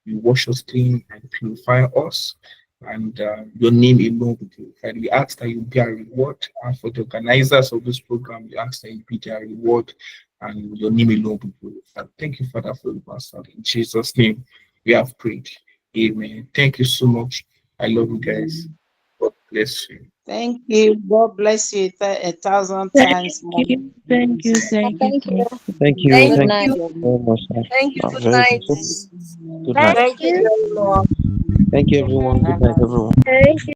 [SPEAKER 1] You wash us clean and purify us, and your name alone be glorified. We ask that you be our reward, and for the organizers of this program, we ask that you be their reward, and your name alone be glorified. Thank you, Father, for the answer. In Jesus' name, we have prayed. Amen. Thank you so much. I love you guys. God bless you.
[SPEAKER 5] Thank you. God bless you 1,000
[SPEAKER 3] Thank
[SPEAKER 5] times more.
[SPEAKER 3] you, thank you, thank you,
[SPEAKER 6] Thank you.
[SPEAKER 3] thank
[SPEAKER 2] Thank
[SPEAKER 3] you.
[SPEAKER 2] you.
[SPEAKER 6] Thank
[SPEAKER 2] Thank
[SPEAKER 4] Good
[SPEAKER 2] you
[SPEAKER 6] you.
[SPEAKER 4] night.
[SPEAKER 2] very much, sir.
[SPEAKER 6] Thank you. Good
[SPEAKER 2] Very
[SPEAKER 6] night.
[SPEAKER 2] good. Good night.
[SPEAKER 3] Thank
[SPEAKER 4] Thank you
[SPEAKER 3] you.
[SPEAKER 4] very much.
[SPEAKER 2] Thank you, everyone. Good night,
[SPEAKER 4] Bye.
[SPEAKER 2] everyone.
[SPEAKER 3] Thank you.